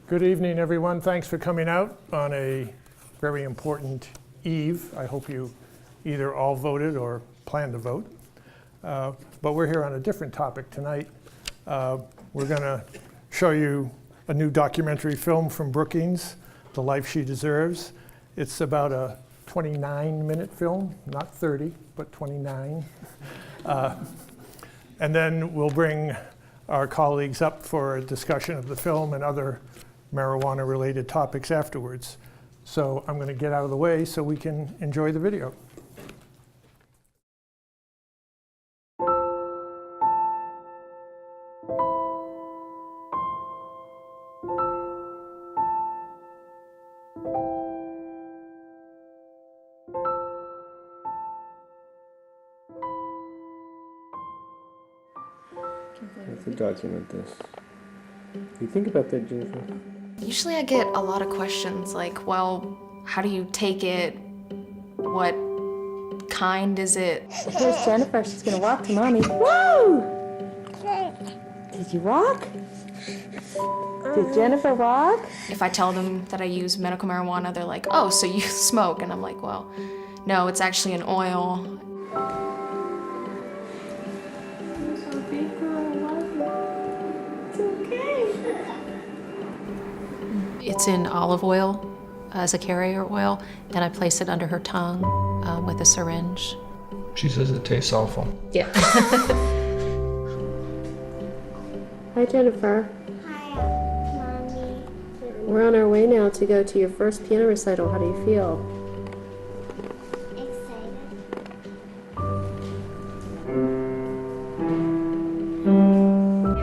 Good evening, everyone. Thanks for coming out on a very important eve. I hope you either all voted or plan to vote. But we're here on a different topic tonight. We're going to show you a new documentary film from Brookings, The Life She Deserves. It's about a 29-minute film, not 30, but 29. And then we'll bring our colleagues up for a discussion of the film and other marijuana-related topics afterwards. So I'm going to get out of the way so we can enjoy the video. I have to document this. What do you think about that, Jennifer? Usually I get a lot of questions like, well, how do you take it? What kind is it? Here's Jennifer. She's gonna walk to mommy. Woo! Did you walk? Did Jennifer walk? If I tell them that I use medical marijuana, they're like, oh, so you smoke? And I'm like, well, no, it's actually an oil. It's in olive oil as a carrier oil, and I place it under her tongue with a syringe. She says it tastes awful. Yeah. Hi, Jennifer. Hi, Mommy. We're on our way now to go to your first piano recital. How do you feel? Excited.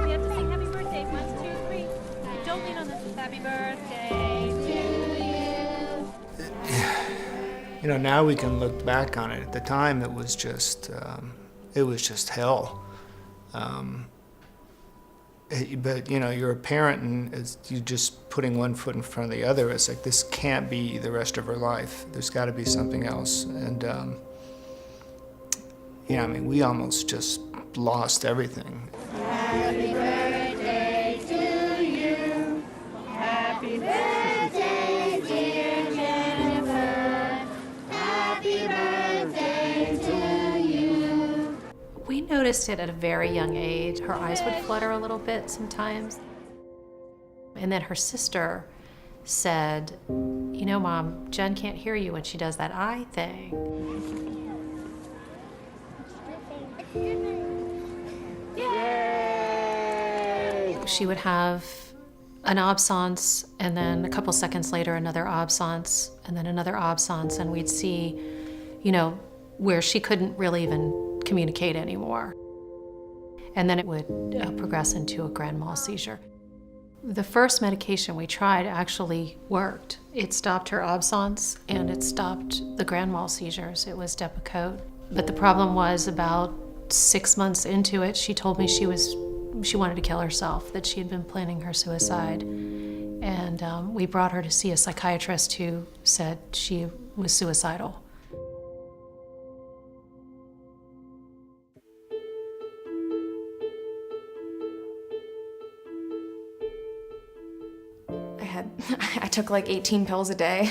We have to sing happy birthday. 1, 2, 3. Don't lean on this. Happy birthday to you. You know, now we can look back on it. At the time, it was just hell. But you know, you're a parent, and you're just putting one foot in front of the other. It's like, this can't be the rest of her life. There's got to be something else. And yeah, I mean, we almost just lost everything. Happy birthday to you. Happy birthday, dear Jennifer. Happy birthday to you. We noticed it at a very young age. Her eyes would flutter a little bit sometimes. And then her sister said, you know, Mom, Jen can't hear you when she does that eye thing. She would have an absence, and then a couple seconds later, another absence, and then another absence, and we'd see, you know, where she couldn't really even communicate anymore. And then it would progress into a grand mal seizure. The first medication we tried actually worked. It stopped her absence, and it stopped the grand mal seizures. It was Depakote. But the problem was, about 6 months into it, she told me she wanted to kill herself, that she had been planning her suicide. And we brought her to see a psychiatrist who said she was suicidal. I took like 18 pills a day.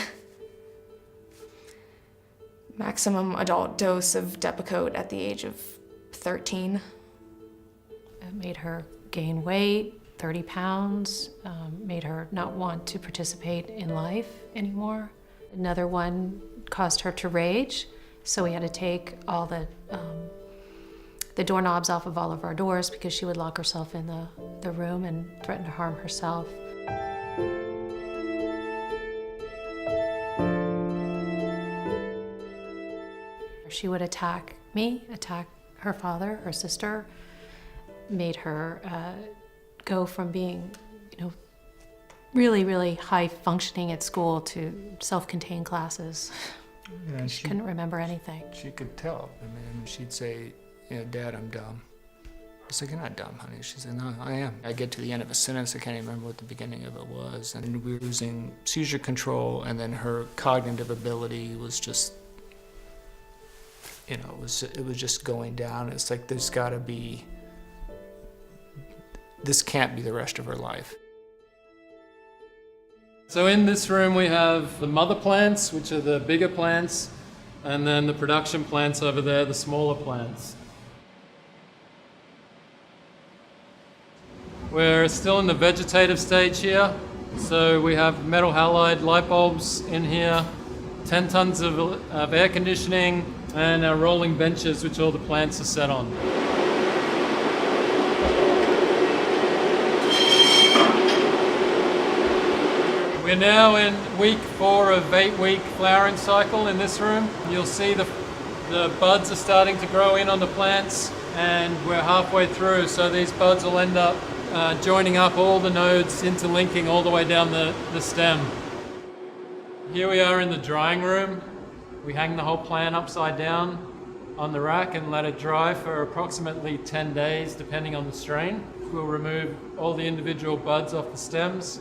Maximum adult dose of Depakote at the age of 13. It made her gain weight, 30 pounds, made her not want to participate in life anymore. Another one caused her to rage, so we had to take all the doorknobs off of all of our doors because she would lock herself in the room and threaten to harm herself. She would attack me, attack her father, her sister, made her go from being, you know, really, really high functioning at school to self-contained classes. Yeah, she couldn't remember anything. She could tell. I mean, she'd say, you know, Dad, I'm dumb. I was like, you're not dumb, honey. She said, no, I am. I get to the end of a sentence, I can't even remember what the beginning of it was. And we were losing seizure control, and then her cognitive ability was just, you know, it was just going down. It's like, there's gotta be, this can't be the rest of her life. So in this room we have the mother plants, which are the bigger plants, and then the production plants over there, the smaller plants. We're still in the vegetative stage here. So we have metal halide light bulbs in here, 10 tons of air conditioning, and our rolling benches, which all the plants are set on. We're now in week 4 of 8-week flowering cycle in this room. You'll see the buds are starting to grow in on the plants, and we're halfway through, so these buds will end up joining up all the nodes, interlinking all the way down the stem. Here we are in the drying room. We hang the whole plant upside down on the rack and let it dry for approximately 10 days, depending on the strain. We'll remove all the individual buds off the stems,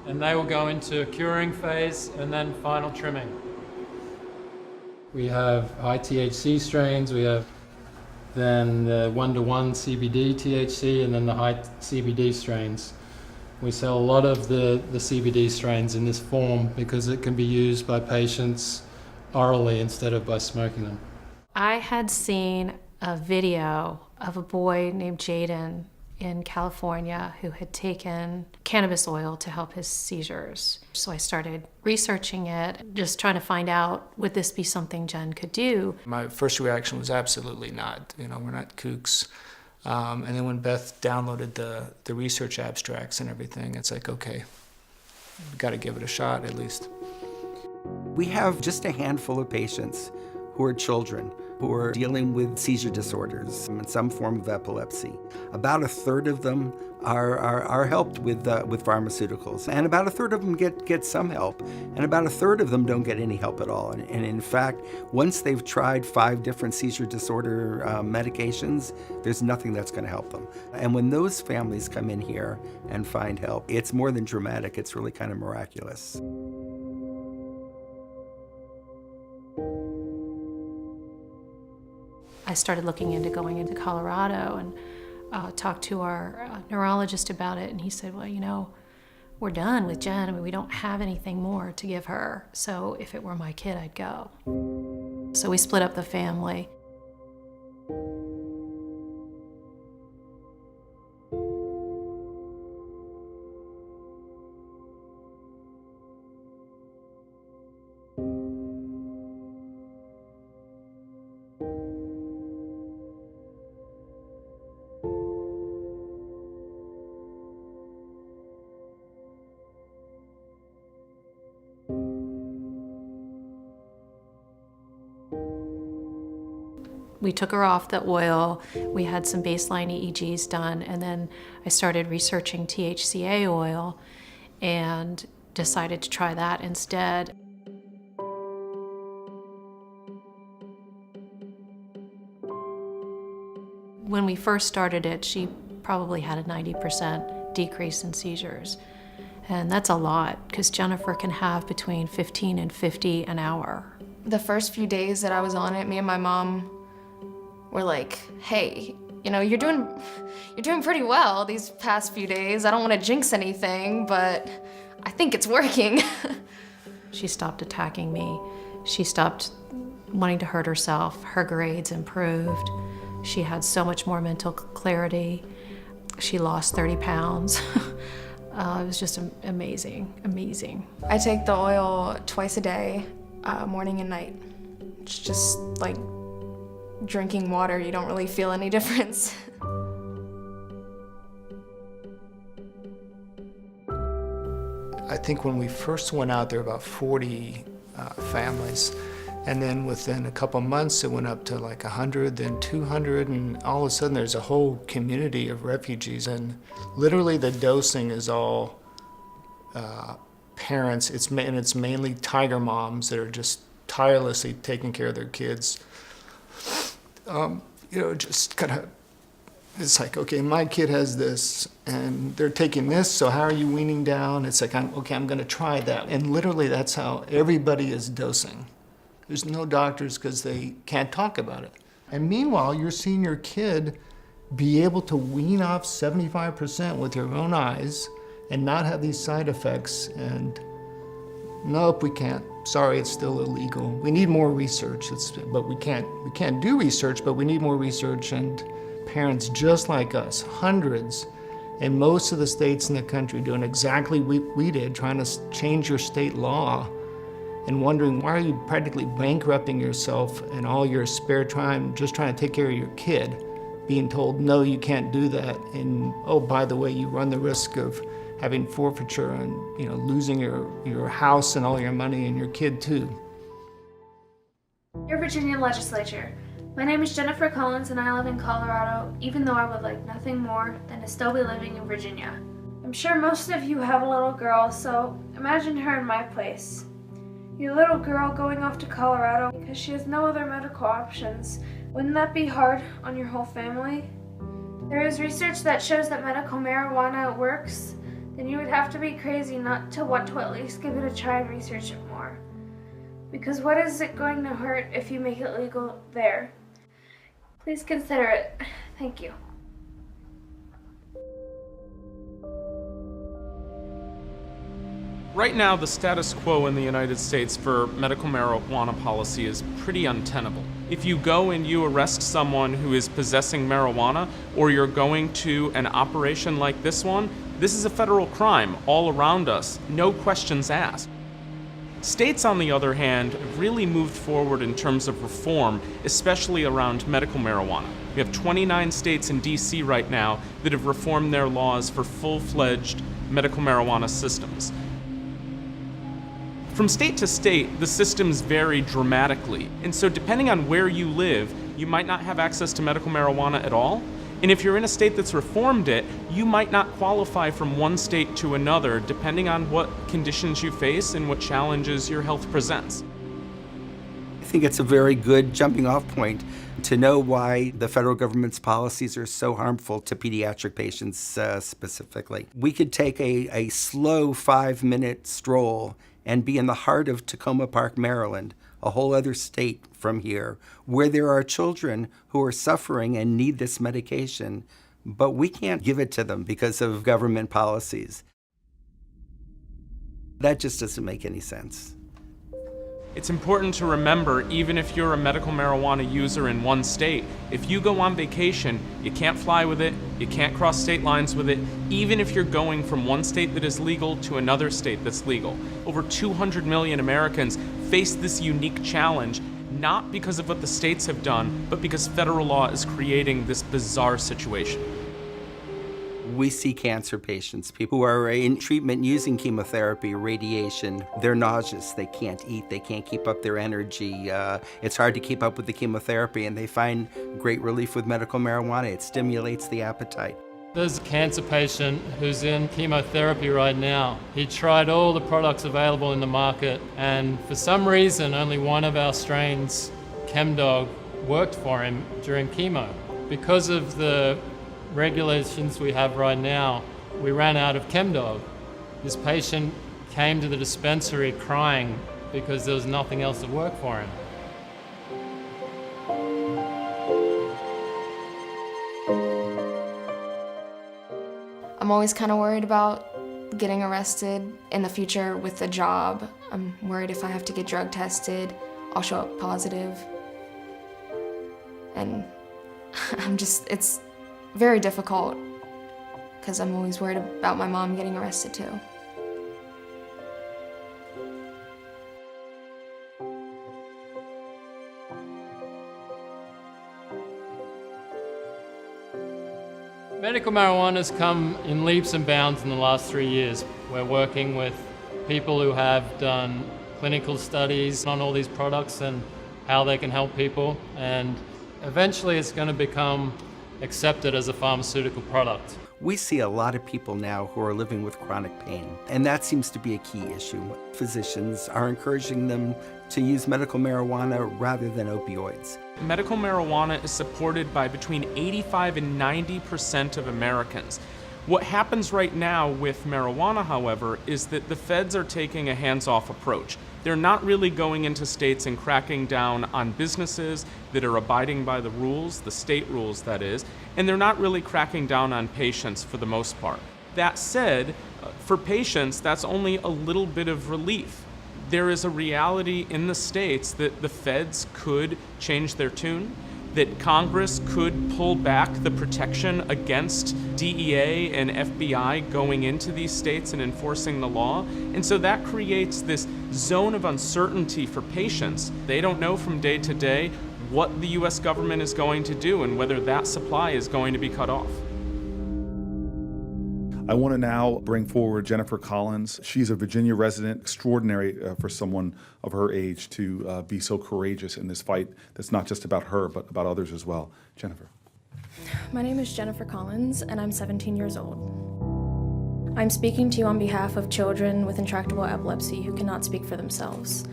and they will go into a curing phase and then final trimming. We have high THC strains, we have then the 1-to-1 CBD THC, and then the high CBD strains. We sell a lot of the CBD strains in this form because it can be used by patients orally instead of by smoking them. I had seen a video of a boy named Jaden in California who had taken cannabis oil to help his seizures. So I started researching it, just trying to find out, would this be something Jen could do? My first reaction was absolutely not. We're not kooks. And then when Beth downloaded the research abstracts and everything, it's like, okay, we've got to give it a shot at least. We have just a handful of patients who are children who are dealing with seizure disorders and some form of epilepsy. About a third of them are helped with pharmaceuticals, and about a third of them get some help, and about a third of them don't get any help at all. And in fact, once they've tried 5 different seizure disorder medications, there's nothing that's going to help them. And when those families come in here and find help, it's more than dramatic, it's really kind of miraculous. I started looking into going into Colorado and talked to our neurologist about it, and he said, well, we're done with Jen. I mean, we don't have anything more to give her, so if it were my kid, I'd go. So we split up the family. We took her off the oil, we had some baseline EEGs done, and then I started researching THCA oil and decided to try that instead. When we first started it, she probably had a 90% decrease in seizures. And that's a lot, because Jennifer can have between 15 and 50 an hour. The first few days that I was on it, me and my mom were like, hey, you're doing pretty well these past few days. I don't want to jinx anything, but I think it's working. She stopped attacking me. She stopped wanting to hurt herself. Her grades improved. She had so much more mental clarity. She lost 30 pounds. It was just amazing, amazing. I take the oil twice a day, morning and night. It's just like drinking water. You don't really feel any difference. I think when we first went out, there were about 40 families. And then within a couple months, it went up to like 100, then 200, and all of a sudden there's a whole community of refugees. And literally the dosing is all parents. It's mainly tiger moms that are just tirelessly taking care of their kids. Just kind of, it's like, okay, my kid has this, and they're taking this, so how are you weaning down? It's like, I'm going to try that. And literally that's how everybody is dosing. There's no doctors because they can't talk about it. And meanwhile, you're seeing your kid be able to wean off 75% with your own eyes and not have these side effects. And Nope, we can't. Sorry, it's still illegal. We need more research, but we can't do research, but we need more research. And parents just like us, hundreds, in most of the states in the country doing exactly what we did, trying to change your state law and wondering why are you practically bankrupting yourself and all your spare time just trying to take care of your kid, being told, no, you can't do that. And oh, by the way, you run the risk of having forfeiture and losing your house and all your money and your kid too. Dear Virginia Legislature, my name is Jennifer Collins and I live in Colorado, even though I would like nothing more than to still be living in Virginia. I'm sure most of you have a little girl, so imagine her in my place. Your little girl going off to Colorado because she has no other medical options. Wouldn't that be hard on your whole family? There is research that shows that medical marijuana works. Then you would have to be crazy not to want to at least give it a try and research it more. Because what is it going to hurt if you make it legal there? Please consider it. Thank you. Right now, the status quo in the United States for medical marijuana policy is pretty untenable. If you go and you arrest someone who is possessing marijuana, or you're going to an operation like this one, this is a federal crime all around us, no questions asked. States, on the other hand, have really moved forward in terms of reform, especially around medical marijuana. We have 29 states in DC right now that have reformed their laws for full-fledged medical marijuana systems. From state to state, the systems vary dramatically, and so depending on where you live, you might not have access to medical marijuana at all. And if you're in a state that's reformed it, you might not qualify from one state to another, depending on what conditions you face and what challenges your health presents. I think it's a very good jumping off point to know why the federal government's policies are so harmful to pediatric patients specifically. We could take a slow 5-minute stroll and be in the heart of Tacoma Park, Maryland, a whole other state from here, where there are children who are suffering and need this medication, but we can't give it to them because of government policies. That just doesn't make any sense. It's important to remember, even if you're a medical marijuana user in one state, if you go on vacation, you can't fly with it, you can't cross state lines with it, even if you're going from one state that is legal to another state that's legal. Over 200 million Americans face this unique challenge, not because of what the states have done, but because federal law is creating this bizarre situation. We see cancer patients, people who are in treatment using chemotherapy, radiation. They're nauseous, they can't eat, they can't keep up their energy. It's hard to keep up with the chemotherapy, and they find great relief with medical marijuana. It stimulates the appetite. There's a cancer patient who's in chemotherapy right now. He tried all the products available in the market, and for some reason, only one of our strains, ChemDog, worked for him during chemo. Because of the regulations we have right now, we ran out of ChemDog. This patient came to the dispensary crying because there was nothing else that worked for him. I'm always kind of worried about getting arrested in the future with a job. I'm worried if I have to get drug tested, I'll show up positive. And it's very difficult because I'm always worried about my mom getting arrested too. Medical marijuana has come in leaps and bounds in the last 3 years. We're working with people who have done clinical studies on all these products and how they can help people, and eventually it's going to become accepted as a pharmaceutical product. We see a lot of people now who are living with chronic pain, and that seems to be a key issue. Physicians are encouraging them to use medical marijuana rather than opioids. Medical marijuana is supported by between 85 and 90% of Americans. What happens right now with marijuana, however, is that the feds are taking a hands-off approach. They're not really going into states and cracking down on businesses that are abiding by the rules, the state rules that is, and they're not really cracking down on patients for the most part. That said, for patients, that's only a little bit of relief. there is a reality in the states that the feds could change their tune, that Congress could pull back the protection against DEA and FBI going into these states and enforcing the law. And so that creates this zone of uncertainty for patients. They don't know from day to day what the US government is going to do and whether that supply is going to be cut off. I want to now bring forward Jennifer Collins. She's a Virginia resident, extraordinary for someone of her age to be so courageous in this fight that's not just about her, but about others as well. Jennifer. My name is Jennifer Collins, and I'm 17 years old. I'm speaking to you on behalf of children with intractable epilepsy who cannot speak for themselves.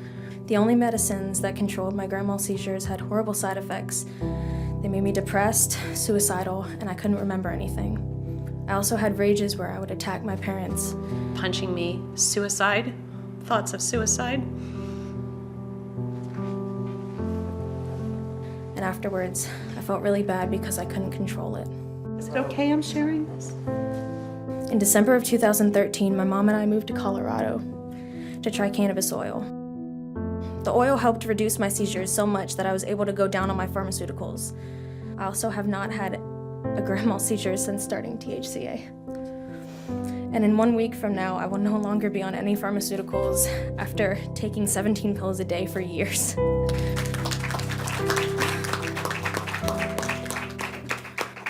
The only medicines that controlled my grand mal seizures had horrible side effects. They made me depressed, suicidal, and I couldn't remember anything. I also had rages where I would attack my parents. Punching me, suicide, thoughts of suicide. And afterwards, I felt really bad because I couldn't control it. Is it okay I'm sharing this? In December of 2013, my mom and I moved to Colorado to try cannabis oil. The oil helped reduce my seizures so much that I was able to go down on my pharmaceuticals. I also have not had a grand mal seizure since starting THCA. And in 1 week from now, I will no longer be on any pharmaceuticals after taking 17 pills a day for years.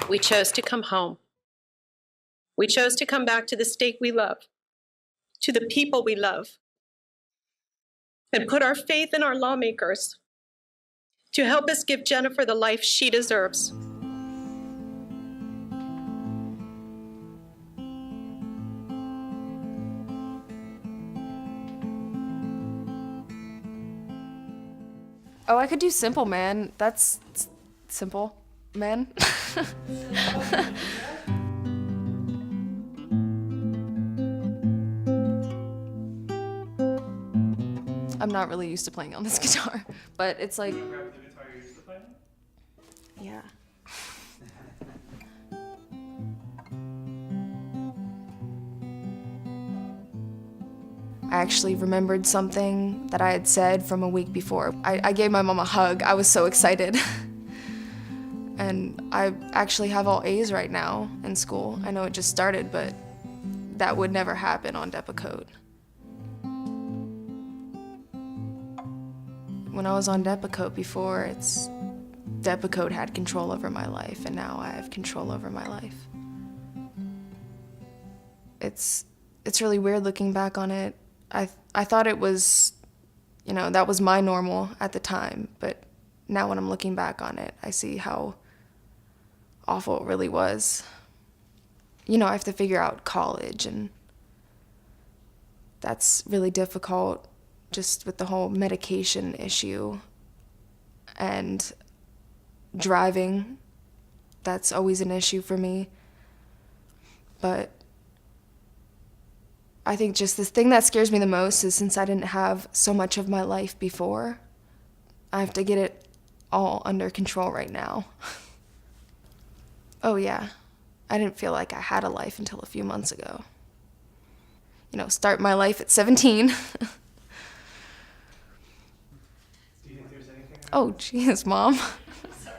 We chose to come home. We chose to come back to the state we love, to the people we love, and put our faith in our lawmakers to help us give Jennifer the life she deserves. Oh, I could do Simple Man. That's Simple Man. I'm not really used to playing on this guitar, but it's like... You grab the guitar you're used to playing? Yeah. I actually remembered something that I had said from a week before. I gave my mom a hug. I was so excited. And I actually have all A's right now in school. I know it just started, but that would never happen on Depakote. When I was on Depakote before, Depakote had control over my life, and now I have control over my life. It's really weird looking back on it. I thought it was, that was my normal at the time, but now when I'm looking back on it, I see how awful it really was. I have to figure out college, and that's really difficult just with the whole medication issue. And driving, that's always an issue for me. But I think just the thing that scares me the most is since I didn't have so much of my life before, I have to get it all under control right now. Oh yeah, I didn't feel like I had a life until a few months ago. Start my life at 17. Do you think there's anything? Oh, jeez, Mom. Sorry.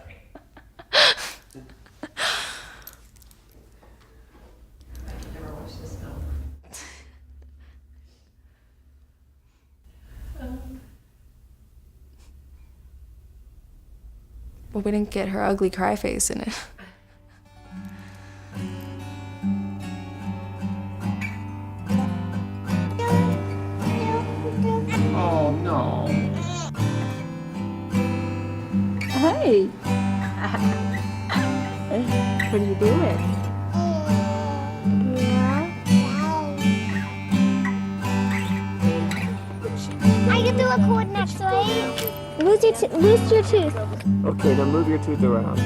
But we didn't get her ugly cry face in it. Oh, no. Hey. What are you doing? I can do a chord next week. Lose your tooth. Okay, now move your tooth around.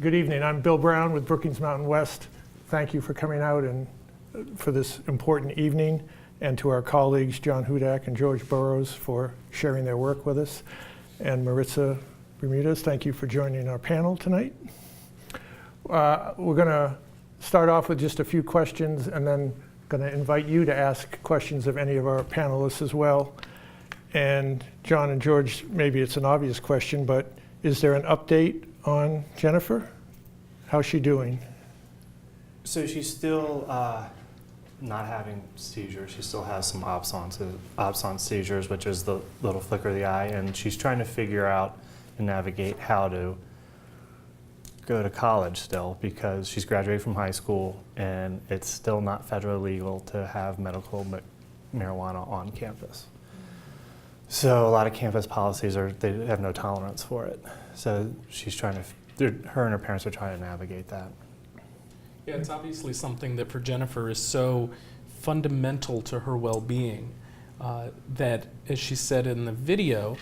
Good evening. I'm Bill Brown with Brookings Mountain West. Thank you for coming out and for this important evening, and to our colleagues John Hudak and George Burrows for sharing their work with us. And Maritza Bermudez, thank you for joining our panel tonight. We're going to start off with just a few questions, and then going to invite you to ask questions of any of our panelists as well. And John and George, maybe it's an obvious question, but is there an update on Jennifer? How's she doing? So she's still not having seizures. She still has some absence seizures, which is the little flicker of the eye, and she's trying to figure out and navigate how to go to college still, because she's graduated from high school and it's still not federally legal to have medical marijuana on campus. So a lot of campus policies they have no tolerance for it. So she's trying to, her and her parents are trying to navigate that. Yeah, it's obviously something that for Jennifer is so fundamental to her well-being that, as she said in the video,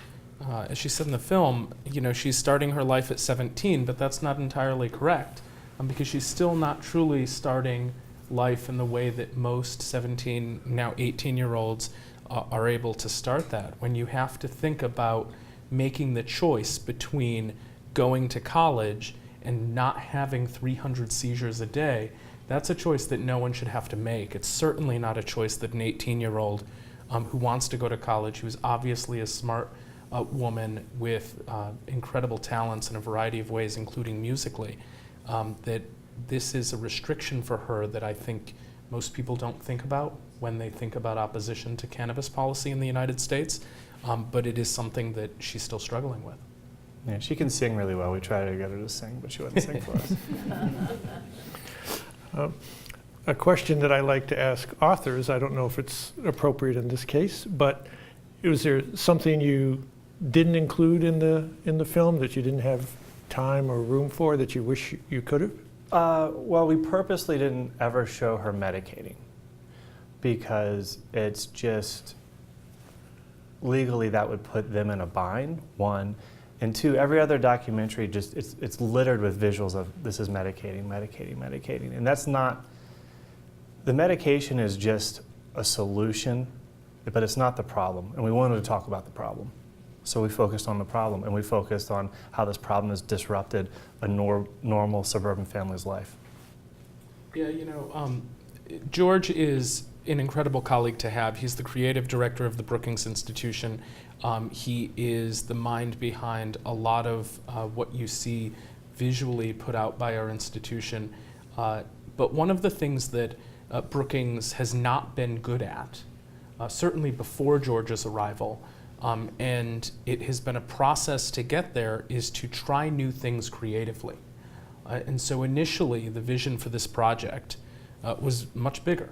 as she said in the film, you know, she's starting her life at 17, but that's not entirely correct, because she's still not truly starting life in the way that most 17, now 18-year-olds are able to start that. When you have to think about making the choice between going to college and not having 300 seizures a day, that's a choice that no one should have to make. It's certainly not a choice that an 18-year-old who wants to go to college, who's obviously a smart woman with incredible talents in a variety of ways, including musically, that this is a restriction for her that I think most people don't think about when they think about opposition to cannabis policy in the United States, but it is something that she's still struggling with. Yeah, she can sing really well. We tried to get her to sing, but she wouldn't sing for us. A question that I like to ask authors, I don't know if it's appropriate in this case, but was there something you didn't include in the film that you didn't have time or room for that you wish you could have? Well, we purposely didn't ever show her medicating because it's just legally that would put them in a bind, one. And two, every other documentary just it's littered with visuals of this is medicating. And that's not, the medication is just a solution, but it's not the problem. And we wanted to talk about the problem. So we focused on the problem, and we focused on how this problem has disrupted a normal suburban family's life. Yeah, you know, George is an incredible colleague to have. He's the creative director of the Brookings Institution. He is the mind behind a lot of what you see visually put out by our institution. But one of the things that Brookings has not been good at, certainly before George's arrival, and it has been a process to get there, is to try new things creatively. And so initially, the vision for this project was much bigger.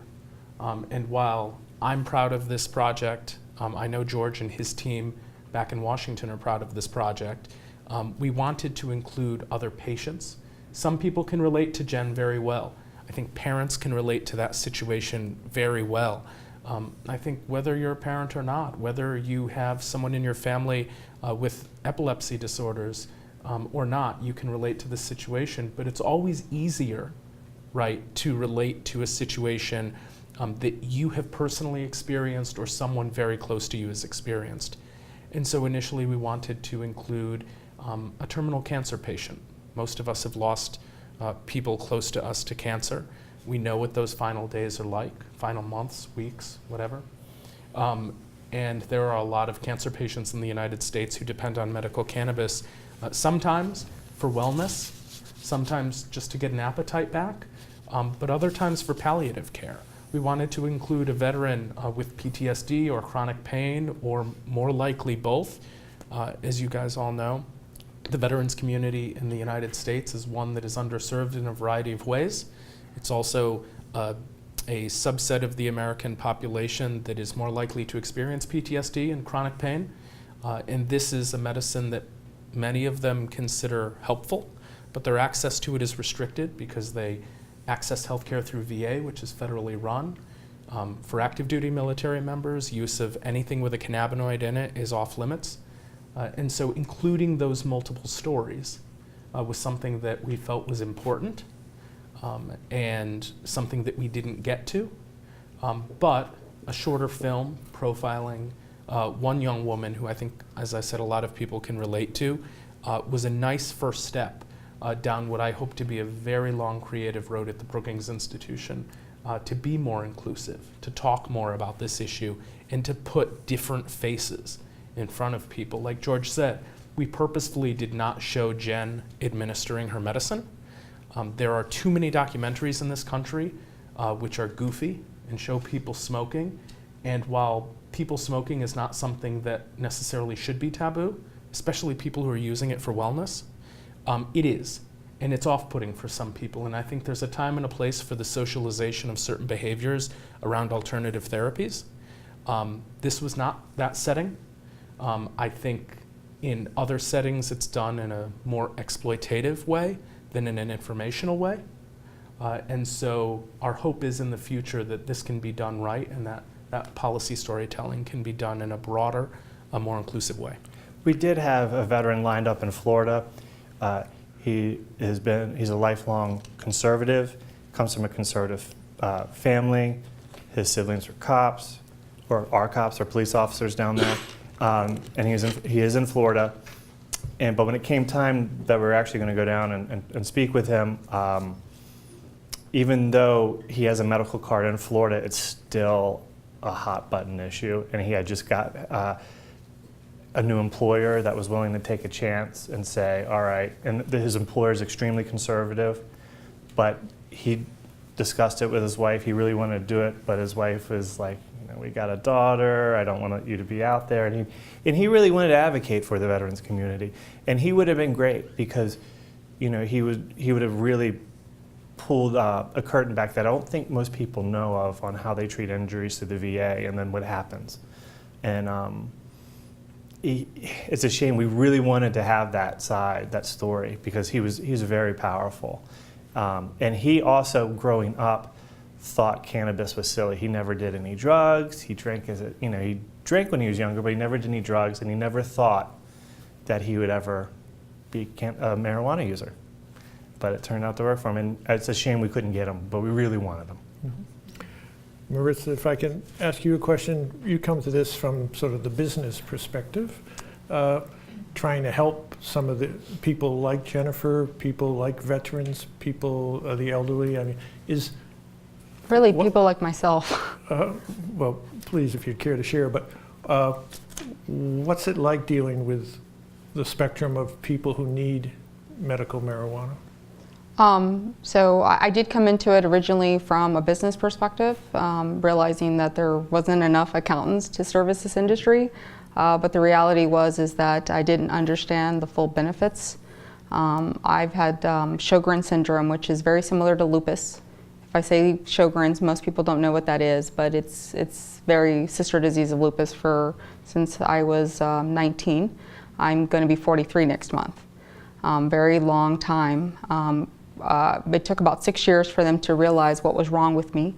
And while I'm proud of this project, I know George and his team back in Washington are proud of this project, we wanted to include other patients. Some people can relate to Jen very well. I think parents can relate to that situation very well. I think whether you're a parent or not, whether you have someone in your family with epilepsy disorders or not, you can relate to this situation. But it's always easier, right, to relate to a situation that you have personally experienced or someone very close to you has experienced. And so initially we wanted to include a terminal cancer patient. Most of us have lost people close to us to cancer. We know what those final days are like, final months, weeks, whatever. And there are a lot of cancer patients in the United States who depend on medical cannabis, sometimes for wellness, sometimes just to get an appetite back, but other times for palliative care. We wanted to include a veteran with PTSD or chronic pain, or more likely both. As you guys all know, the veterans community in the United States is one that is underserved in a variety of ways. It's also a subset of the American population that is more likely to experience PTSD and chronic pain. And this is a medicine that many of them consider helpful, but their access to it is restricted because they access healthcare through VA, which is federally run. For active duty military members, use of anything with a cannabinoid in it is off limits. And so including those multiple stories was something that we felt was important and something that we didn't get to. But a shorter film profiling one young woman who I think, as I said, a lot of people can relate to, was a nice first step down what I hope to be a very long creative road at the Brookings Institution to be more inclusive, to talk more about this issue, and to put different faces in front of people. Like George said, we purposefully did not show Jen administering her medicine. There are too many documentaries in this country which are goofy and show people smoking. And while people smoking is not something that necessarily should be taboo, especially people who are using it for wellness, it is. And it's off-putting for some people. And I think there's a time and a place for the socialization of certain behaviors around alternative therapies. This was not that setting. I think in other settings it's done in a more exploitative way than in an informational way. And so our hope is in the future that this can be done right and that policy storytelling can be done in a broader, a more inclusive way. We did have a veteran lined up in Florida. He's a lifelong conservative, comes from a conservative family. His siblings are cops, or are cops, or police officers down there. And he is in Florida. But when it came time that we were actually going to go down and speak with him, even though he has a medical card in Florida, it's still a hot button issue. And he had just got a new employer that was willing to take a chance and say, all right, and his employer is extremely conservative, but he discussed it with his wife. He really wanted to do it, but his wife was like, we got a daughter, I don't want you to be out there. And he really wanted to advocate for the veterans community. And he would have been great because, he would have really pulled a curtain back that I don't think most people know of on how they treat injuries to the VA and then what happens. And it's a shame. We really wanted to have that side, that story, because he's very powerful. And he also, growing up, thought cannabis was silly. He never did any drugs. He drank he drank when he was younger, but he never did any drugs, and he never thought that he would ever be a marijuana user. But it turned out to work for him, and it's a shame we couldn't get him, but we really wanted him. Mm-hmm. Maritza, if I can ask you a question, you come to this from sort of the business perspective, trying to help some of the people like Jennifer, people like veterans, people, the elderly. I mean, Really, people like myself. Well, please, if you care to share, but what's it like dealing with the spectrum of people who need medical marijuana? So I did come into it originally from a business perspective, realizing that there wasn't enough accountants to service this industry. But the reality is that I didn't understand the full benefits. I've had Sjogren's syndrome, which is very similar to lupus. If I say Sjogren's, most people don't know what that is, but it's very sister disease of lupus since I was 19. I'm going to be 43 next month. Very long time. It took about 6 years for them to realize what was wrong with me.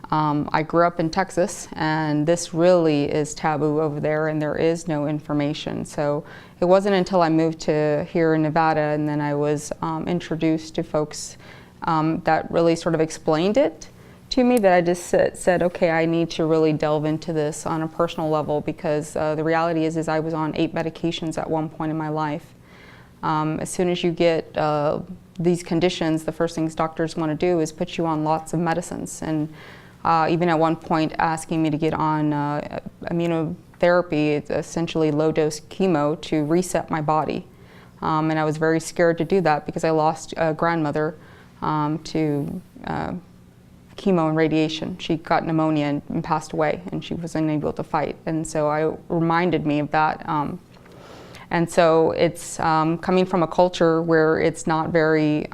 I grew up in Texas, and this really is taboo over there, and there is no information. So it wasn't until I moved to here in Nevada, and then I was introduced to folks that really sort of explained it to me, that I just said, okay, I need to really delve into this on a personal level, because the reality is I was on 8 medications at one point in my life. As soon as you get these conditions, the first things doctors want to do is put you on lots of medicines, and even at one point asking me to get on immunotherapy, it's essentially low-dose chemo to reset my body. And I was very scared to do that because I lost a grandmother to chemo and radiation. She got pneumonia and passed away, and she was unable to fight. And so I reminded me of that. And so it's coming from a culture where it's not very,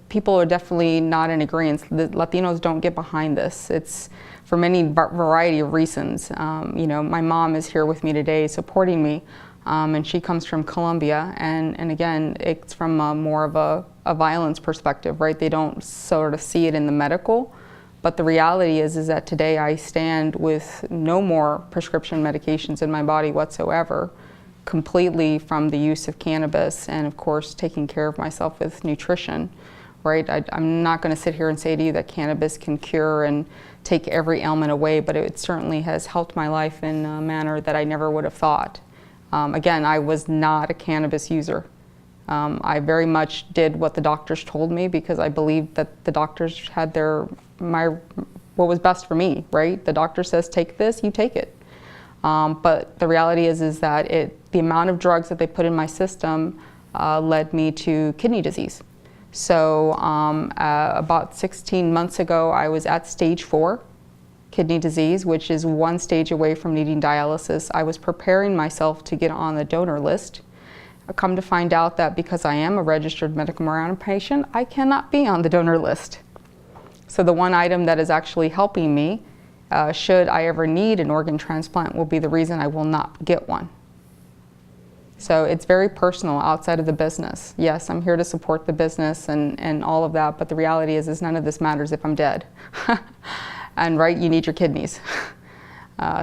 people are definitely not in agreement. The Latinos don't get behind this. It's for many variety of reasons. My mom is here with me today supporting me, and she comes from Colombia, and again, it's from more of a violence perspective, right? They don't sort of see it in the medical, but the reality is that today I stand with no more prescription medications in my body whatsoever, completely from the use of cannabis and, of course, taking care of myself with nutrition, right? I'm not going to sit here and say to you that cannabis can cure and take every ailment away, but it certainly has helped my life in a manner that I never would have thought. Again, I was not a cannabis user. I very much did what the doctors told me because I believed that the doctors had what was best for me, right? The doctor says take this, you take it. But the reality is that the amount of drugs that they put in my system led me to kidney disease. So about 16 months ago, I was at stage 4 kidney disease, which is 1 stage away from needing dialysis. I was preparing myself to get on the donor list. I come to find out that because I am a registered medical marijuana patient, I cannot be on the donor list. So the one item that is actually helping me, should I ever need an organ transplant, will be the reason I will not get one. So it's very personal outside of the business. Yes, I'm here to support the business and all of that, but the reality is none of this matters if I'm dead. And right, you need your kidneys.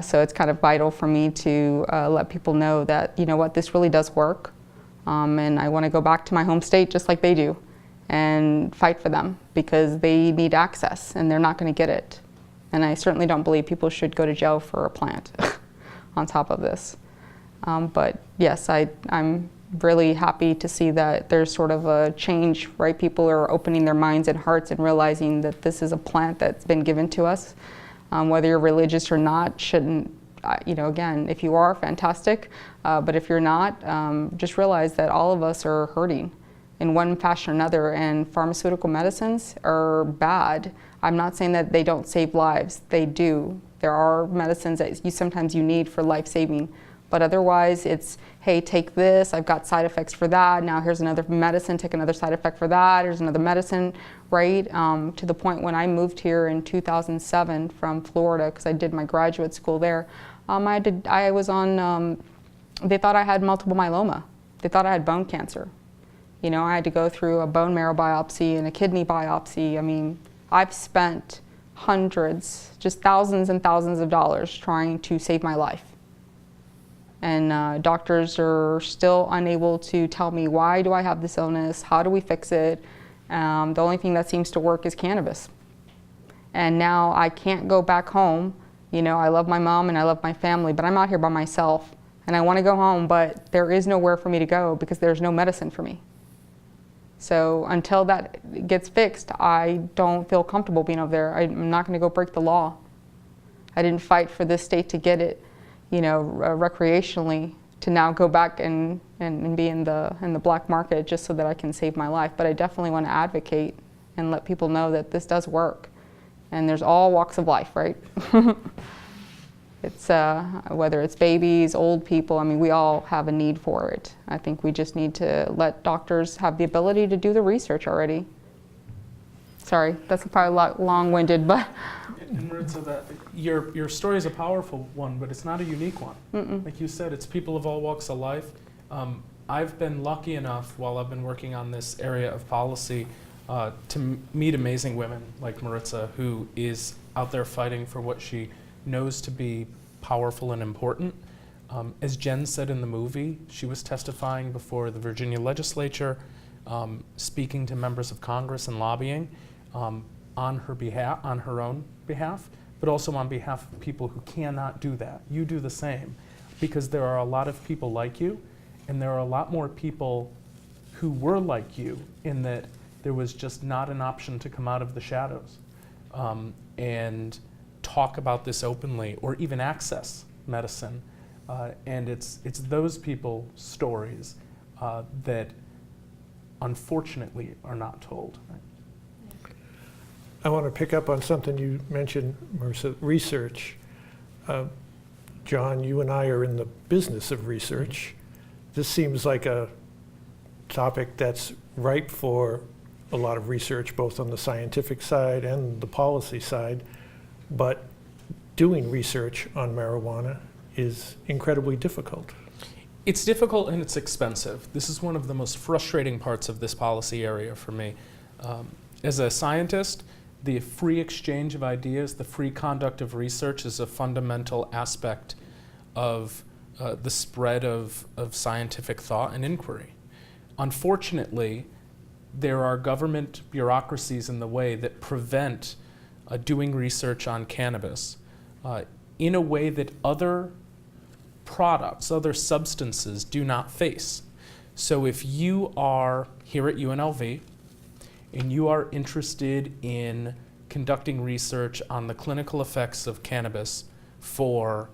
So it's kind of vital for me to let people know that, you know what, this really does work. And I want to go back to my home state just like they do and fight for them because they need access and they're not going to get it. And I certainly don't believe people should go to jail for a plant on top of this. But yes, I'm really happy to see that there's sort of a change, right? People are opening their minds and hearts and realizing that this is a plant that's been given to us. Whether you're religious or not, shouldn't, you know, again, if you are, fantastic. But if you're not, just realize that all of us are hurting in one fashion or another, and pharmaceutical medicines are bad. I'm not saying that they don't save lives. They do. There are medicines that sometimes you need for life-saving. But otherwise, it's, hey, take this, I've got side effects for that, now here's another medicine, take another side effect for that, here's another medicine, right? To the point when I moved here in 2007 from Florida, because I did my graduate school there, I was on, they thought I had multiple myeloma. They thought I had bone cancer. You know, I had to go through a bone marrow biopsy and a kidney biopsy. I mean, I've spent hundreds, just thousands and thousands of dollars trying to save my life. And doctors are still unable to tell me, why do I have this illness? How do we fix it? The only thing that seems to work is cannabis. And now I can't go back home. You know, I love my mom and I love my family, but I'm out here by myself. And I want to go home, but there is nowhere for me to go because there's no medicine for me. So until that gets fixed, I don't feel comfortable being over there. I'm not going to go break the law. I didn't fight for this state to get it, you know, recreationally, to now go back and be in the black market just so that I can save my life. But I definitely want to advocate and let people know that this does work. And there's all walks of life, right? It's whether it's babies, old people, I mean, we all have a need for it. I think we just need to let doctors have the ability to do the research already. Sorry, that's probably a lot long-winded, but. And Maritza, your story is a powerful one, but it's not a unique one. Like you said, it's people of all walks of life. I've been lucky enough, while I've been working on this area of policy, to meet amazing women like Maritza, who is out there fighting for what she knows to be powerful and important. As Jen said in the movie, she was testifying before the Virginia legislature, speaking to members of Congress and lobbying on her behalf, on her own behalf, but also on behalf of people who cannot do that. You do the same, because there are a lot of people like you, and there are a lot more people who were like you in that there was just not an option to come out of the shadows and talk about this openly or even access medicine. And it's those people's stories that unfortunately are not told. Right? I want to pick up on something you mentioned, Marissa, research. John, you and I are in the business of research. This seems like a topic that's ripe for a lot of research, both on the scientific side and the policy side. But doing research on marijuana is incredibly difficult. It's difficult and it's expensive. This is one of the most frustrating parts of this policy area for me. As a scientist, the free exchange of ideas, the free conduct of research is a fundamental aspect of the spread of scientific thought and inquiry. Unfortunately, there are government bureaucracies in the way that prevent doing research on cannabis in a way that other products, other substances do not face. So if you are here at UNLV and you are interested in conducting research on the clinical effects of cannabis for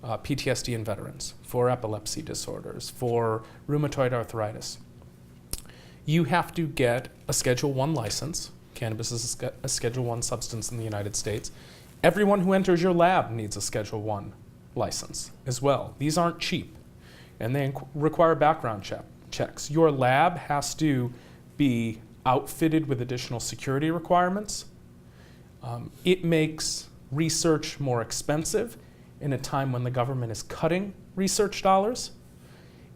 PTSD in veterans, for epilepsy disorders, for rheumatoid arthritis, you have to get a Schedule I license. Cannabis is a Schedule I substance in the United States. Everyone who enters your lab needs a Schedule I license as well. These aren't cheap, and they require background checks. Your lab has to be outfitted with additional security requirements. It makes research more expensive in a time when the government is cutting research dollars.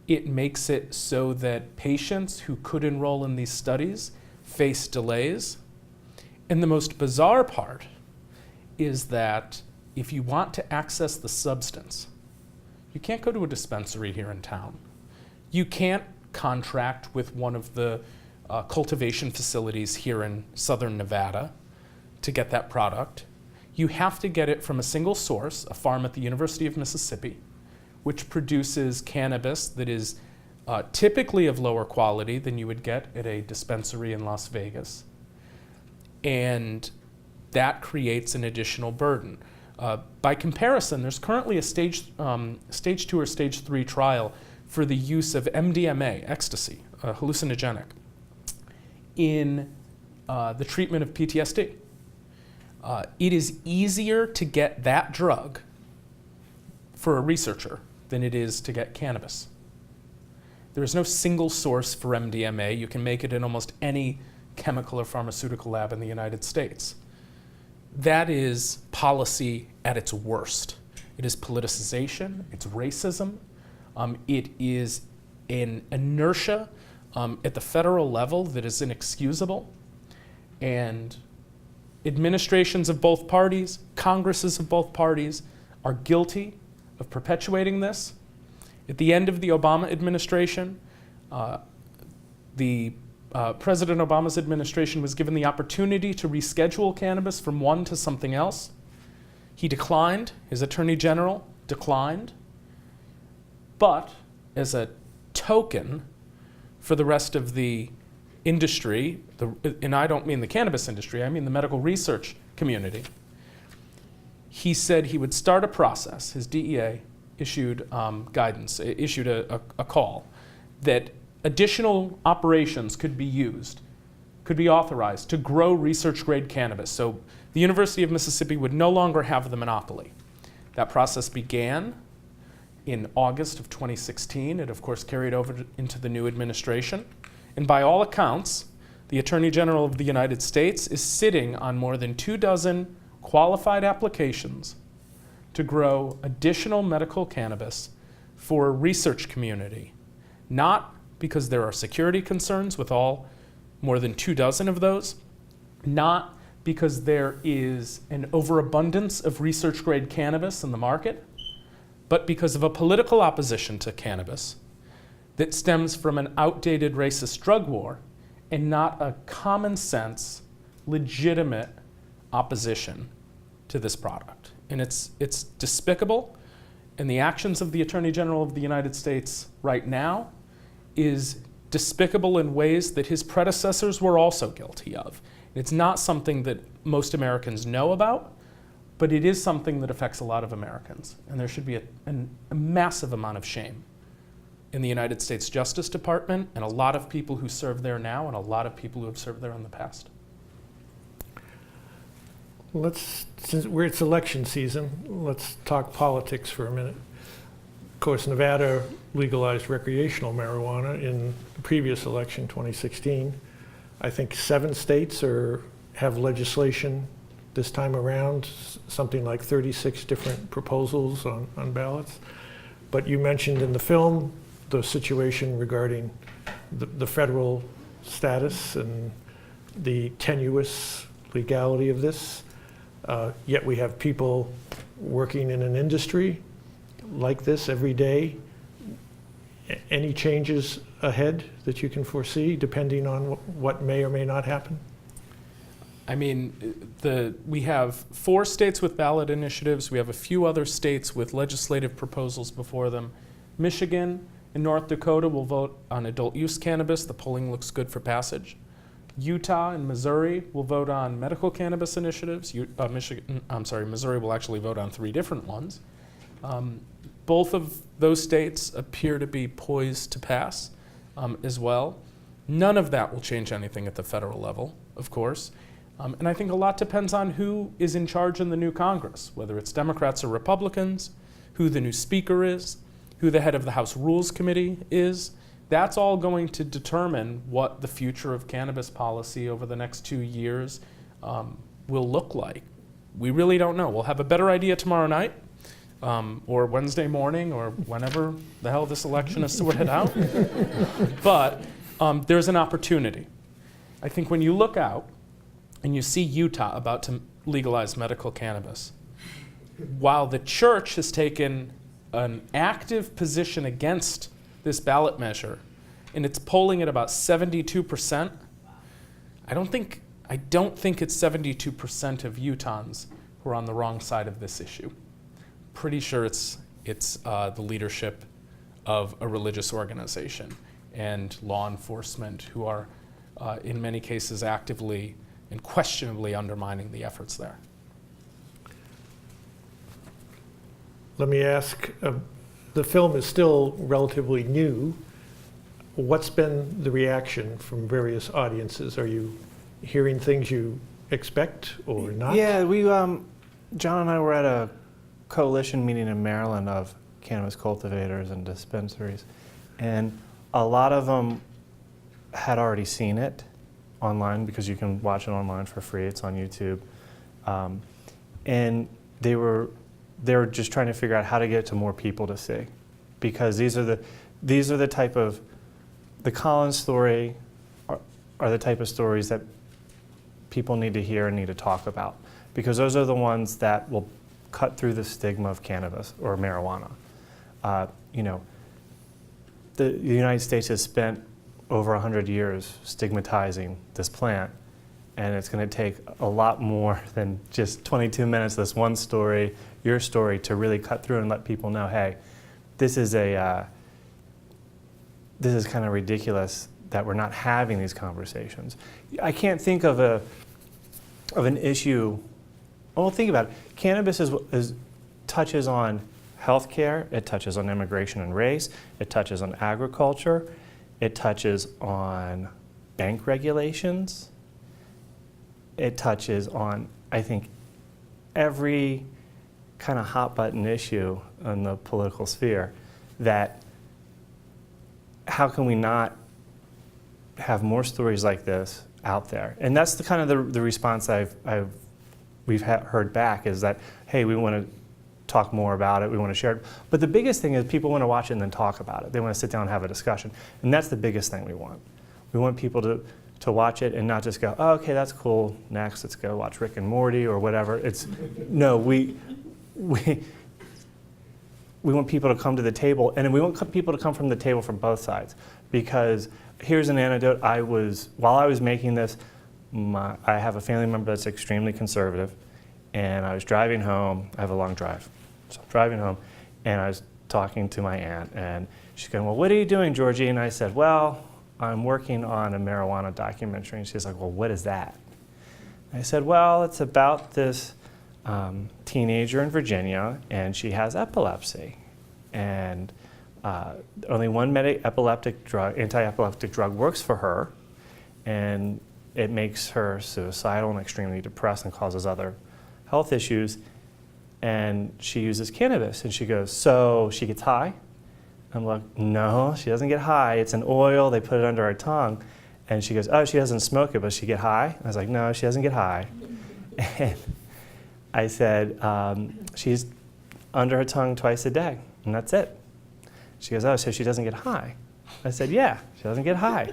It makes it so that patients who could enroll in these studies face delays. And the most bizarre part is that if you want to access the substance, you can't go to a dispensary here in town. You can't contract with one of the cultivation facilities here in southern Nevada to get that product. You have to get it from a single source, a farm at the University of Mississippi, which produces cannabis that is typically of lower quality than you would get at a dispensary in Las Vegas. And that creates an additional burden. By comparison, there's currently a stage 2 or stage 3 trial for the use of MDMA, ecstasy, hallucinogenic, in the treatment of PTSD. It is easier to get that drug for a researcher than it is to get cannabis. There is no single source for MDMA. You can make it in almost any chemical or pharmaceutical lab in the United States. That is policy at its worst. It is politicization, it's racism, it is an inertia at the federal level that is inexcusable. And administrations of both parties, Congresses of both parties are guilty of perpetuating this. At the end of the Obama administration, President Obama's administration was given the opportunity to reschedule cannabis from one to something else. He declined. His attorney general declined. But as a token for the rest of the industry, and I don't mean the cannabis industry, I mean the medical research community, he said he would start a process. His DEA issued guidance, issued a call that additional operations could be used, could be authorized to grow research-grade cannabis. So the University of Mississippi would no longer have the monopoly. That process began in August of 2016. It, of course, carried over into the new administration. And by all accounts, the Attorney General of the United States is sitting on more than 24 qualified applications to grow additional medical cannabis for a research community, not because there are security concerns with more than 24 of those, not because there is an overabundance of research-grade cannabis in the market, but because of a political opposition to cannabis that stems from an outdated racist drug war and not a common sense, legitimate opposition to this product. And it's despicable, and the actions of the Attorney General of the United States right now is despicable in ways that his predecessors were also guilty of. It's not something that most Americans know about, but it is something that affects a lot of Americans. And there should be a massive amount of shame in the United States Justice Department and a lot of people who serve there now and a lot of people who have served there in the past. Since it's election season, let's talk politics for a minute. Of course, Nevada legalized recreational marijuana in the previous election, 2016. I think 7 states have legislation this time around, something like 36 different proposals on ballots. But you mentioned in the film the situation regarding the federal status and the tenuous legality of this. Yet we have people working in an industry like this every day? Any changes ahead that you can foresee, depending on what may or may not happen? I mean, we have 4 states with ballot initiatives. We have a few other states with legislative proposals before them. Michigan and North Dakota will vote on adult use cannabis. The polling looks good for passage. Utah and Missouri will vote on medical cannabis initiatives. Missouri will actually vote on 3 different ones. Both of those states appear to be poised to pass as well. None of that will change anything at the federal level, of course. And I think a lot depends on who is in charge in the new Congress, whether it's Democrats or Republicans, who the new speaker is, who the head of the House Rules Committee is. That's all going to determine what the future of cannabis policy over the next 2 years will look like. We really don't know. We'll have a better idea tomorrow night, or Wednesday morning, or whenever the hell this election is sorted out. But there's an opportunity. I think when you look out and you see Utah about to legalize medical cannabis, while the church has taken an active position against this ballot measure, and it's polling at about 72%, I don't think it's 72% of Utahns who are on the wrong side of this issue. Pretty sure it's the leadership of a religious organization and law enforcement who are, in many cases, actively and questionably undermining the efforts there. Let me ask, the film is still relatively new. What's been the reaction from various audiences? Are you hearing things you expect or not? Yeah, John and I were at a coalition meeting in Maryland of cannabis cultivators and dispensaries, and a lot of them had already seen it online, because you can watch it online for free. It's on YouTube, and they were just trying to figure out how to get it to more people to see, because these are the type of, the Collins story are the type of stories that people need to hear and need to talk about, because those are the ones that will cut through the stigma of cannabis or marijuana. The United States has spent over 100 years stigmatizing this plant, and it's going to take a lot more than just 22 minutes, this one story, your story, to really cut through and let people know, hey, this is kind of ridiculous that we're not having these conversations. I can't think of an issue. Well, think about it. Cannabis touches on healthcare, it touches on immigration and race, it touches on agriculture, it touches on bank regulations, it touches on, I think, every kind of hot button issue in the political sphere. That how can we not have more stories like this out there? And that's the kind of the response we've heard back, is that, hey, we want to talk more about it, we want to share it. But the biggest thing is people want to watch it and then talk about it. They want to sit down and have a discussion. And that's the biggest thing we want. We want people to watch it and not just go, oh, okay, that's cool, next, let's go watch Rick and Morty or whatever. No, we want people to come to the table, and we want people to come from the table from both sides. Because here's an anecdote. While I was making this, I have a family member that's extremely conservative, and I was driving home. I have a long drive. So I'm driving home, and I was talking to my aunt, and she's going, well, what are you doing, Georgie? And I said, well, I'm working on a marijuana documentary. And she's like, well, what is that? And I said, well, it's about this teenager in Virginia, and she has epilepsy. And only one anti-epileptic drug works for her, and it makes her suicidal and extremely depressed and causes other health issues. And she uses cannabis. And she goes, so she gets high? I'm like, no, she doesn't get high. It's an oil, they put it under her tongue. And she goes, oh, she doesn't smoke it, but she get high? And I was like, no, she doesn't get high. And I said, she's under her tongue twice a day, and that's it. She goes, oh, so she doesn't get high? I said, yeah, she doesn't get high.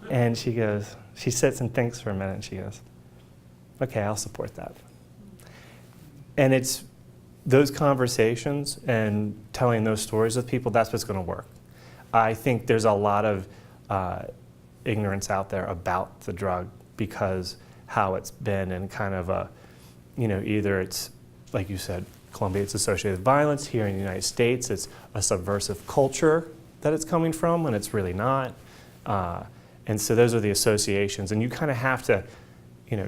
And she goes, she sits and thinks for a minute, and she goes, okay, I'll support that. And those conversations and telling those stories with people, that's what's going to work. I think there's a lot of ignorance out there about the drug because how it's been and kind of a, either it's, like you said, Colombia, it's associated with violence. Here in the United States, it's a subversive culture that it's coming from when it's really not. And so those are the associations. And you kind of have to,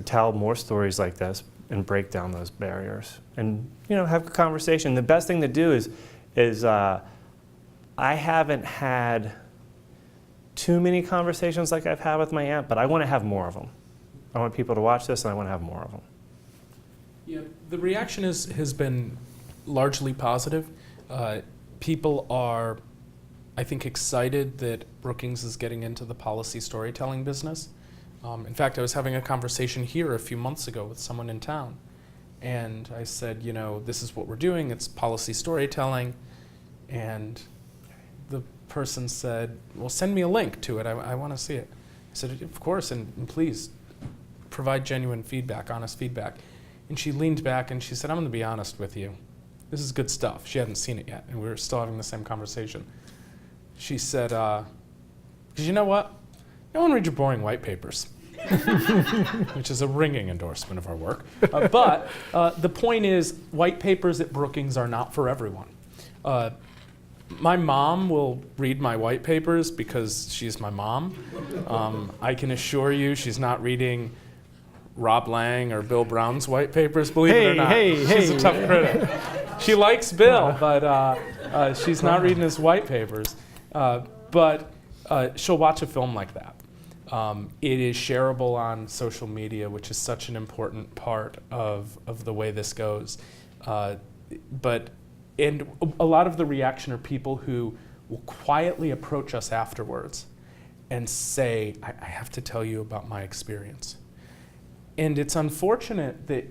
tell more stories like this and break down those barriers and, have a conversation. The best thing to do is I haven't had too many conversations like I've had with my aunt, but I want to have more of them. I want people to watch this and I want to have more of them. Yeah, the reaction has been largely positive. People are, I think, excited that Brookings is getting into the policy storytelling business. In fact, I was having a conversation here a few months ago with someone in town, and I said, this is what we're doing, it's policy storytelling, and the person said, well, send me a link to it, I want to see it. I said, of course, and please provide genuine feedback, honest feedback. And she leaned back and she said, I'm going to be honest with you. This is good stuff. She hadn't seen it yet, and we were still having the same conversation. She said, because you know what? No one reads your boring white papers, which is a ringing endorsement of our work. But the point is, white papers at Brookings are not for everyone. My mom will read my white papers because she's my mom. I can assure you she's not reading Rob Lang or Bill Brown's white papers, believe it or not. She's a tough critic. She likes Bill, but she's not reading his white papers. But she'll watch a film like that. It is shareable on social media, which is such an important part of the way this goes. And a lot of the reaction are people who will quietly approach us afterwards and say, I have to tell you about my experience. And it's unfortunate that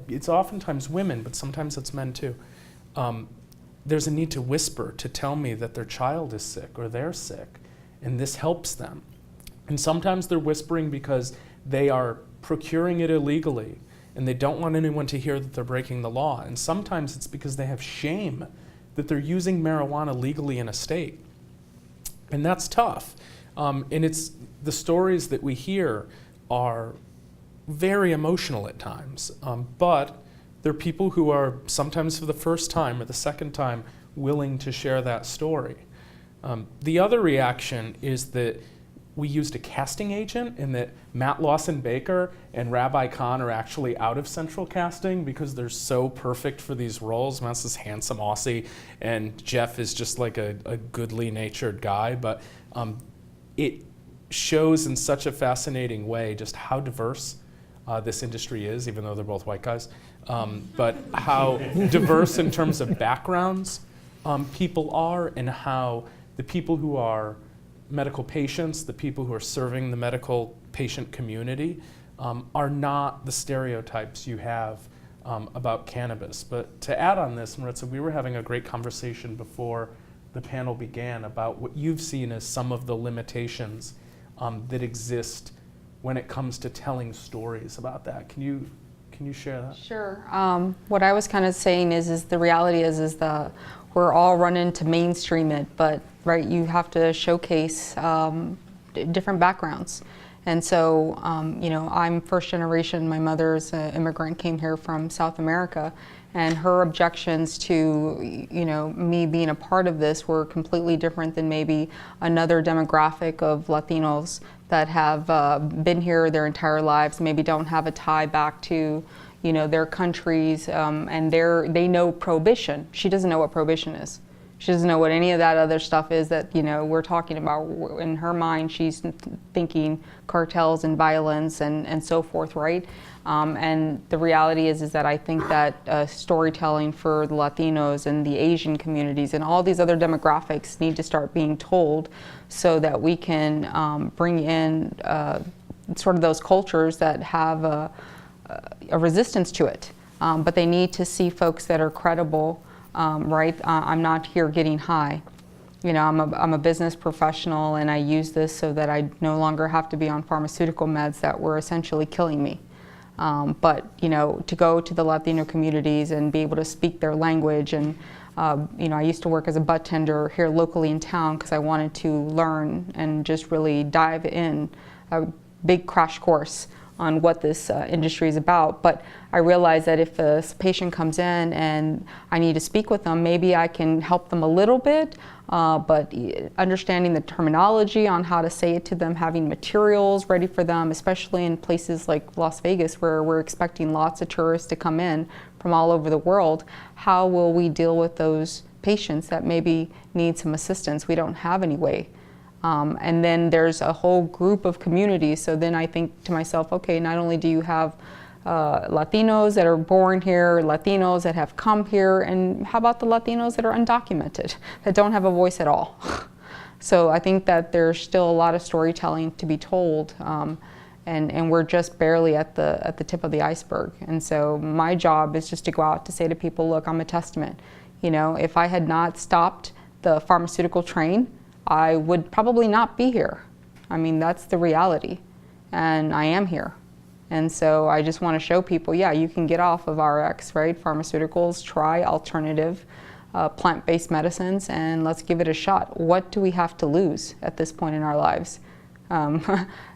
it's oftentimes women, but sometimes it's men too. There's a need to whisper to tell me that their child is sick or they're sick, and this helps them. And sometimes they're whispering because they are procuring it illegally and they don't want anyone to hear that they're breaking the law. And sometimes it's because they have shame that they're using marijuana legally in a state. And that's tough. And it's the stories that we hear are very emotional at times, but there are people who are sometimes for the first time or the second time willing to share that story. The other reaction is that we used a casting agent and that Matt Lawson Baker and Rabbi Khan are actually out of central casting because they're so perfect for these roles. Matt's this handsome Aussie and Jeff is just like a goodly natured guy, but it shows in such a fascinating way just how diverse this industry is, even though they're both white guys, but how diverse in terms of backgrounds people are, and how the people who are medical patients, the people who are serving the medical patient community are not the stereotypes you have about cannabis. But to add on this, Maritza, we were having a great conversation before the panel began about what you've seen as some of the limitations that exist when it comes to telling stories about that. Can you share that? Sure. What I was kind of saying is the reality is that we're all running to mainstream it, but right, you have to showcase different backgrounds. And so, I'm first generation. My mother's an immigrant, came here from South America, and her objections to, me being a part of this were completely different than maybe another demographic of Latinos that have been here their entire lives, maybe don't have a tie back to, their countries, and they know prohibition. She doesn't know what prohibition is. She doesn't know what any of that other stuff is that, we're talking about. In her mind, she's thinking cartels and violence and so forth, right? And the reality is that I think that storytelling for the Latinos and the Asian communities and all these other demographics need to start being told so that we can bring in sort of those cultures that have a resistance to it. But they need to see folks that are credible, right? I'm not here getting high. I'm a business professional, and I use this so that I no longer have to be on pharmaceutical meds that were essentially killing me. But to go to the Latino communities and be able to speak their language, and I used to work as a bud tender here locally in town because I wanted to learn and just really dive in a big crash course on what this industry is about. But I realized that if a patient comes in and I need to speak with them, maybe I can help them a little bit, but understanding the terminology on how to say it to them, having materials ready for them, especially in places like Las Vegas where we're expecting lots of tourists to come in from all over the world, how will we deal with those patients that maybe need some assistance? We don't have any way. And then there's a whole group of communities. So then I think to myself, okay, not only do you have Latinos that are born here, Latinos that have come here, and how about the Latinos that are undocumented, that don't have a voice at all? So I think that there's still a lot of storytelling to be told, and we're just barely at the tip of the iceberg. And so my job is just to go out to say to people, look, I'm a testament. If I had not stopped the pharmaceutical train, I would probably not be here. I mean, that's the reality, and I am here. And so I just want to show people, yeah, you can get off of RX, right? Pharmaceuticals, try alternative plant-based medicines, and let's give it a shot. What do we have to lose at this point in our lives?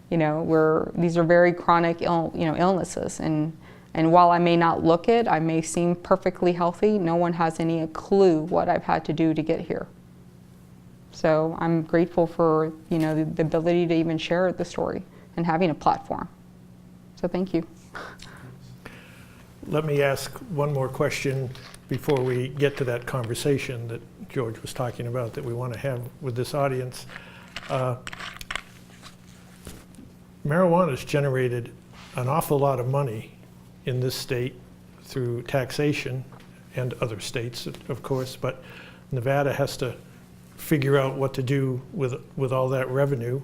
These are very chronic illnesses, and while I may not look it, I may seem perfectly healthy, no one has any clue what I've had to do to get here. So I'm grateful for the ability to even share the story and having a platform. So thank you. Let me ask one more question before we get to that conversation that George was talking about that we want to have with this audience. Marijuana has generated an awful lot of money in this state through taxation, and other states, of course, but Nevada has to figure out what to do with all that revenue.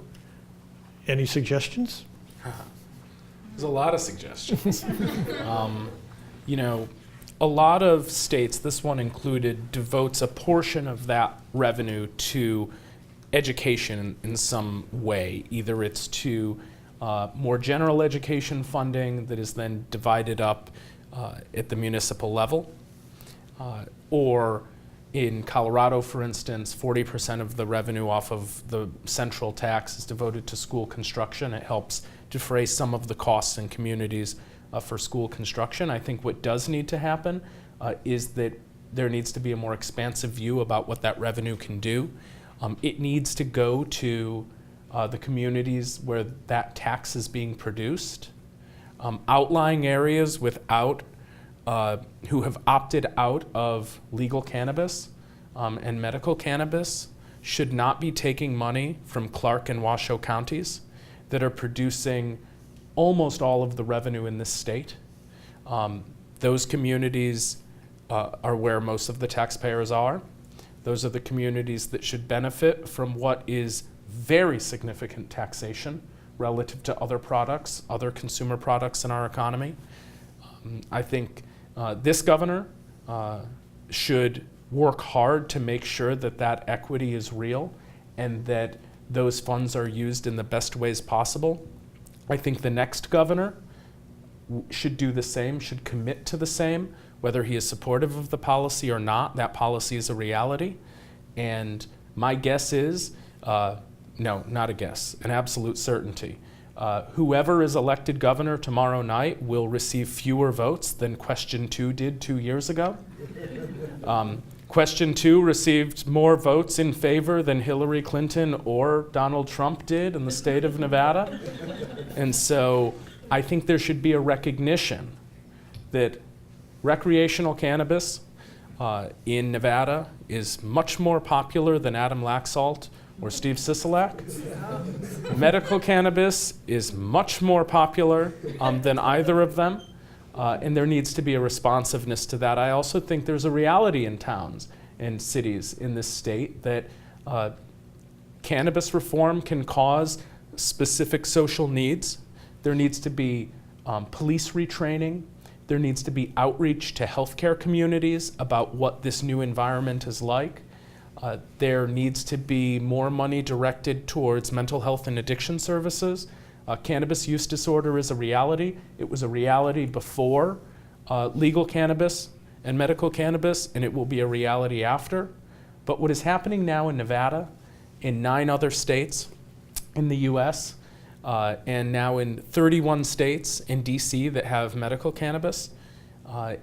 Any suggestions? There's a lot of suggestions. A lot of states, this one included, devotes a portion of that revenue to education in some way. Either it's to more general education funding that is then divided up at the municipal level, or in Colorado, for instance, 40% of the revenue off of the central tax is devoted to school construction. It helps defray some of the costs in communities for school construction. I think what does need to happen is that there needs to be a more expansive view about what that revenue can do. It needs to go to the communities where that tax is being produced. Outlying areas without who have opted out of legal cannabis and medical cannabis should not be taking money from Clark and Washoe counties that are producing almost all of the revenue in this state. Those communities are where most of the taxpayers are. Those are the communities that should benefit from what is very significant taxation relative to other products, other consumer products in our economy. I think this governor should work hard to make sure that that equity is real and that those funds are used in the best ways possible. I think the next governor should do the same, should commit to the same, whether he is supportive of the policy or not. That policy is a reality. And my guess is, no, not a guess, an absolute certainty. Whoever is elected governor tomorrow night will receive fewer votes than Question 2 did 2 years ago. Question 2 received more votes in favor than Hillary Clinton or Donald Trump did in the state of Nevada. And so I think there should be a recognition that recreational cannabis in Nevada is much more popular than Adam Laxalt or Steve Sisolak. Medical cannabis is much more popular than either of them, and there needs to be a responsiveness to that. I also think there's a reality in towns and cities in this state that cannabis reform can cause specific social needs. There needs to be police retraining. There needs to be outreach to healthcare communities about what this new environment is like. There needs to be more money directed towards mental health and addiction services. Cannabis use disorder is a reality. It was a reality before legal cannabis and medical cannabis, and it will be a reality after. But what is happening now in Nevada, in 9 other states in the US, and now in 31 states in DC that have medical cannabis,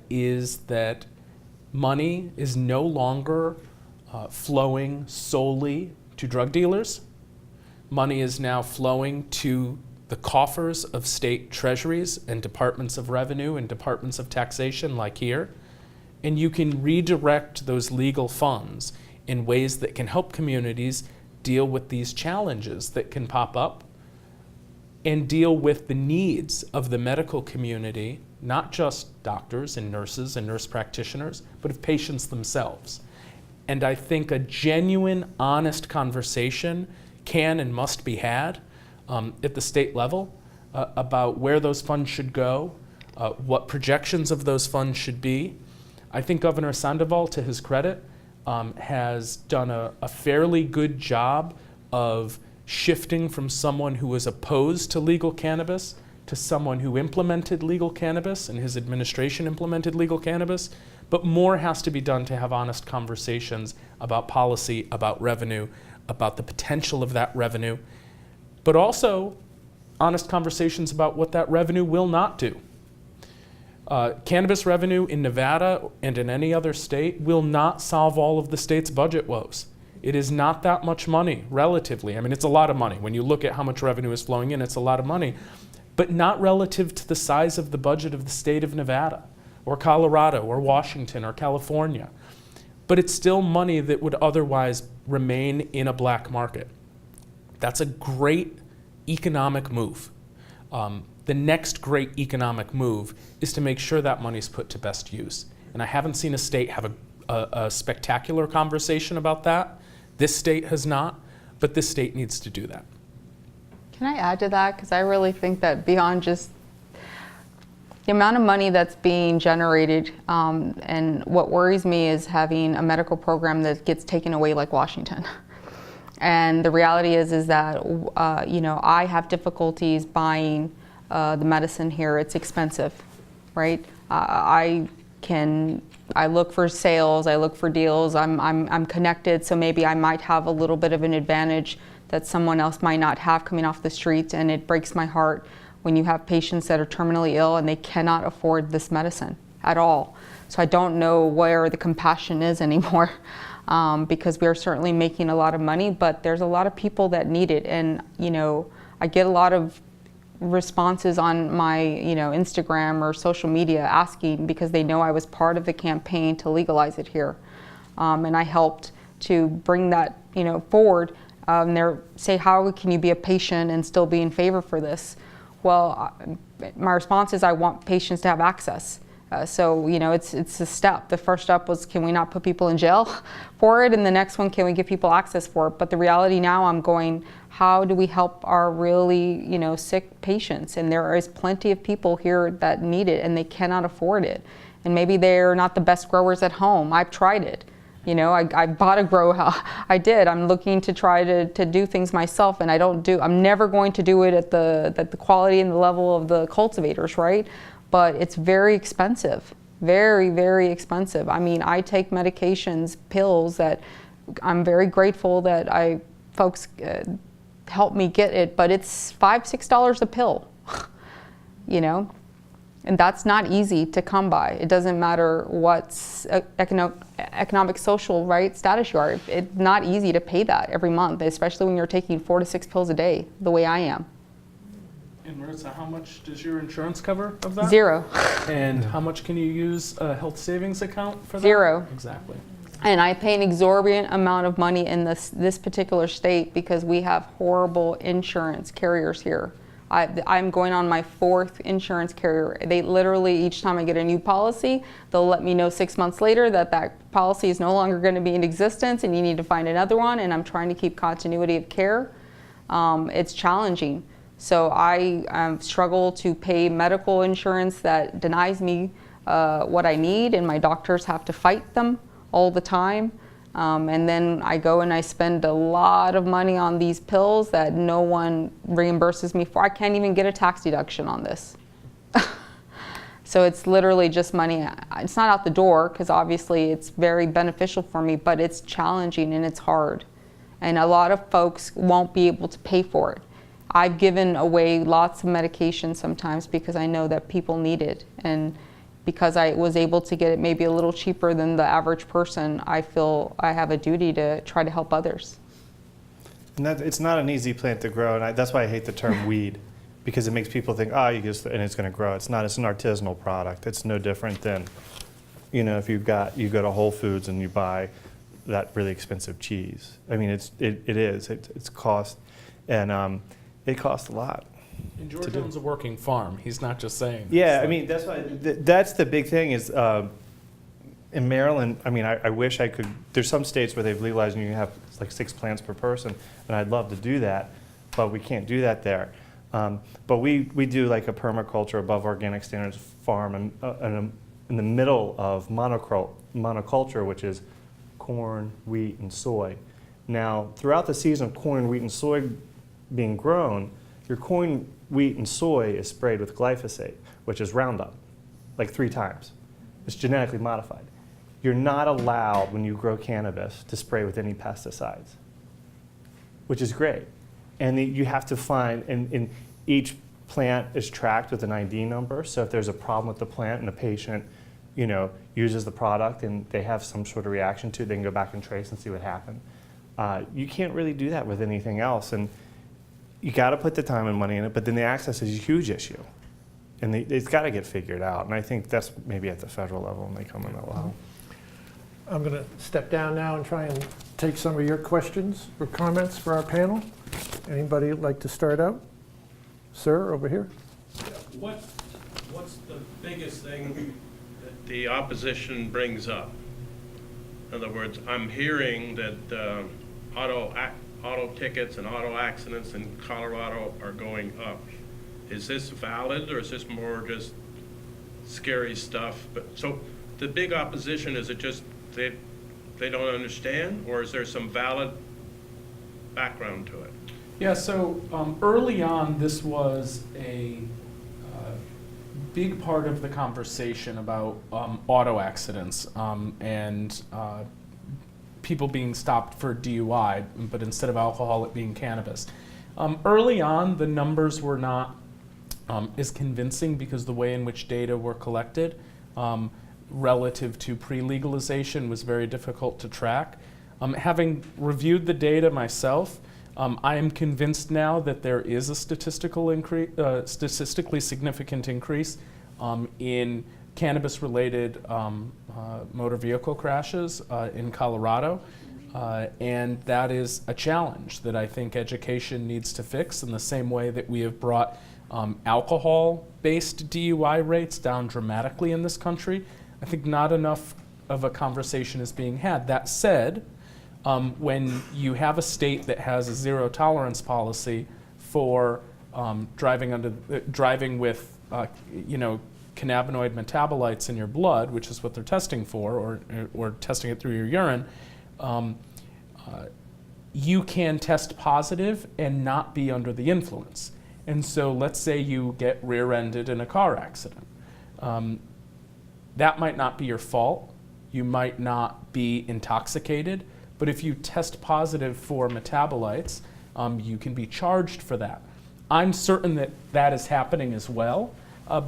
is that money is no longer flowing solely to drug dealers. Money is now flowing to the coffers of state treasuries and departments of revenue and departments of taxation like here. And you can redirect those legal funds in ways that can help communities deal with these challenges that can pop up and deal with the needs of the medical community, not just doctors and nurses and nurse practitioners, but of patients themselves. And I think a genuine, honest conversation can and must be had at the state level about where those funds should go, what projections of those funds should be. I think Governor Sandoval, to his credit, has done a fairly good job of shifting from someone who was opposed to legal cannabis to someone who implemented legal cannabis, and his administration implemented legal cannabis. But more has to be done to have honest conversations about policy, about revenue, about the potential of that revenue, but also honest conversations about what that revenue will not do. Cannabis revenue in Nevada and in any other state will not solve all of the state's budget woes. It is not that much money, relatively. I mean, it's a lot of money. When you look at how much revenue is flowing in, it's a lot of money, but not relative to the size of the budget of the state of Nevada, or Colorado, or Washington, or California. But it's still money that would otherwise remain in a black market. That's a great economic move. The next great economic move is to make sure that money's put to best use. And I haven't seen a state have a spectacular conversation about that. This state has not, but this state needs to do that. Can I add to that? Because I really think that beyond just the amount of money that's being generated, and what worries me is having a medical program that gets taken away like Washington. And the reality is that I have difficulties buying the medicine here. It's expensive, right? I look for sales, I look for deals. I'm connected, so maybe I might have a little bit of an advantage that someone else might not have coming off the streets. And it breaks my heart when you have patients that are terminally ill and they cannot afford this medicine at all. So I don't know where the compassion is anymore. Because we are certainly making a lot of money, but there's a lot of people that need it. And, I get a lot of responses on my, Instagram or social media asking because they know I was part of the campaign to legalize it here. And I helped to bring that, forward. They say, how can you be a patient and still be in favor for this? Well, my response is I want patients to have access. So, it's a step. The first step was, can we not put people in jail for it? And the next one, can we give people access for it? But the reality now, I'm going, how do we help our really, sick patients? And there is plenty of people here that need it and they cannot afford it. And maybe they're not the best growers at home. I've tried it. I bought a grow house. I did. I'm looking to try to do things myself, and I'm never going to do it at the quality and the level of the cultivators, right? But it's very expensive, very, very expensive. I mean, I take medications, pills that I'm very grateful that folks help me get it, but it's $5, $6 a pill, and that's not easy to come by. It doesn't matter what's economic, social, right, status you are. It's not easy to pay that every month, especially when you're taking 4 to 6 pills a day, the way I am. And Marissa, how much does your insurance cover of that? 0. And how much can you use a health savings account for that? 0. Exactly. And I pay an exorbitant amount of money in this particular state because we have horrible insurance carriers here. I'm going on my 4th insurance carrier. They literally, each time I get a new policy, they'll let me know 6 months later that policy is no longer going to be in existence and you need to find another one, and I'm trying to keep continuity of care. It's challenging. So I struggle to pay medical insurance that denies me what I need, and my doctors have to fight them all the time. And then I go and I spend a lot of money on these pills that no one reimburses me for. I can't even get a tax deduction on this. So it's literally just money. It's not out the door, because obviously it's very beneficial for me, but it's challenging and it's hard. And a lot of folks won't be able to pay for it. I've given away lots of medication sometimes because I know that people need it. And because I was able to get it maybe a little cheaper than the average person, I feel I have a duty to try to help others. And it's not an easy plant to grow, and that's why I hate the term weed, because it makes people think, oh, you just, and it's going to grow. It's not. It's an artisanal product. It's no different than, you know, if you go to Whole Foods and you buy that really expensive cheese. I mean, it's cost, and it costs a lot. And George owns a working farm. He's not just saying. Yeah, I mean, that's why. That's the big thing is in Maryland. I mean, I wish I could. There's some states where they've legalized and you have like 6 plants per person, and I'd love to do that, but we can't do that there. But we do like a permaculture above organic standards farm and in the middle of monoculture, which is corn, wheat, and soy. Now, throughout the season of corn, wheat, and soy being grown, your corn, wheat, and soy is sprayed with glyphosate, which is Roundup, like 3 times. It's genetically modified. You're not allowed, when you grow cannabis, to spray with any pesticides, which is great. And you have to find, and each plant is tracked with an ID number, so if there's a problem with the plant and the patient, you know, uses the product and they have some sort of reaction to it, they can go back and trace and see what happened. You can't really do that with anything else, and you got to put the time and money in it, but then the access is a huge issue, and it's got to get figured out, and I think that's maybe at the federal level when they come in that level. I'm going to step down now and try and take some of your questions or comments for our panel. Anybody like to start out? Sir, over here. What's the biggest thing that the opposition brings up? In other words, I'm hearing that auto tickets and auto accidents in Colorado are going up. Is this valid, or is this more just scary stuff? But so the big opposition, is it just they don't understand, or is there some valid background to it? Yeah, so early on, this was a big part of the conversation about auto accidents and people being stopped for DUI, but instead of alcohol, it being cannabis. Early on, the numbers were not as convincing because the way in which data were collected relative to pre-legalization was very difficult to track. Having reviewed the data myself, I am convinced now that there is a statistically significant increase in cannabis-related motor vehicle crashes in Colorado, and that is a challenge that I think education needs to fix in the same way that we have brought alcohol-based DUI rates down dramatically in this country. I think not enough of a conversation is being had. That said, when you have a state that has a zero tolerance policy for driving with cannabinoid metabolites in your blood, which is what they're testing for, or testing it through your urine, you can test positive and not be under the influence. And so let's say you get rear-ended in a car accident. That might not be your fault. You might not be intoxicated. But if you test positive for metabolites, you can be charged for that. I'm certain that that is happening as well,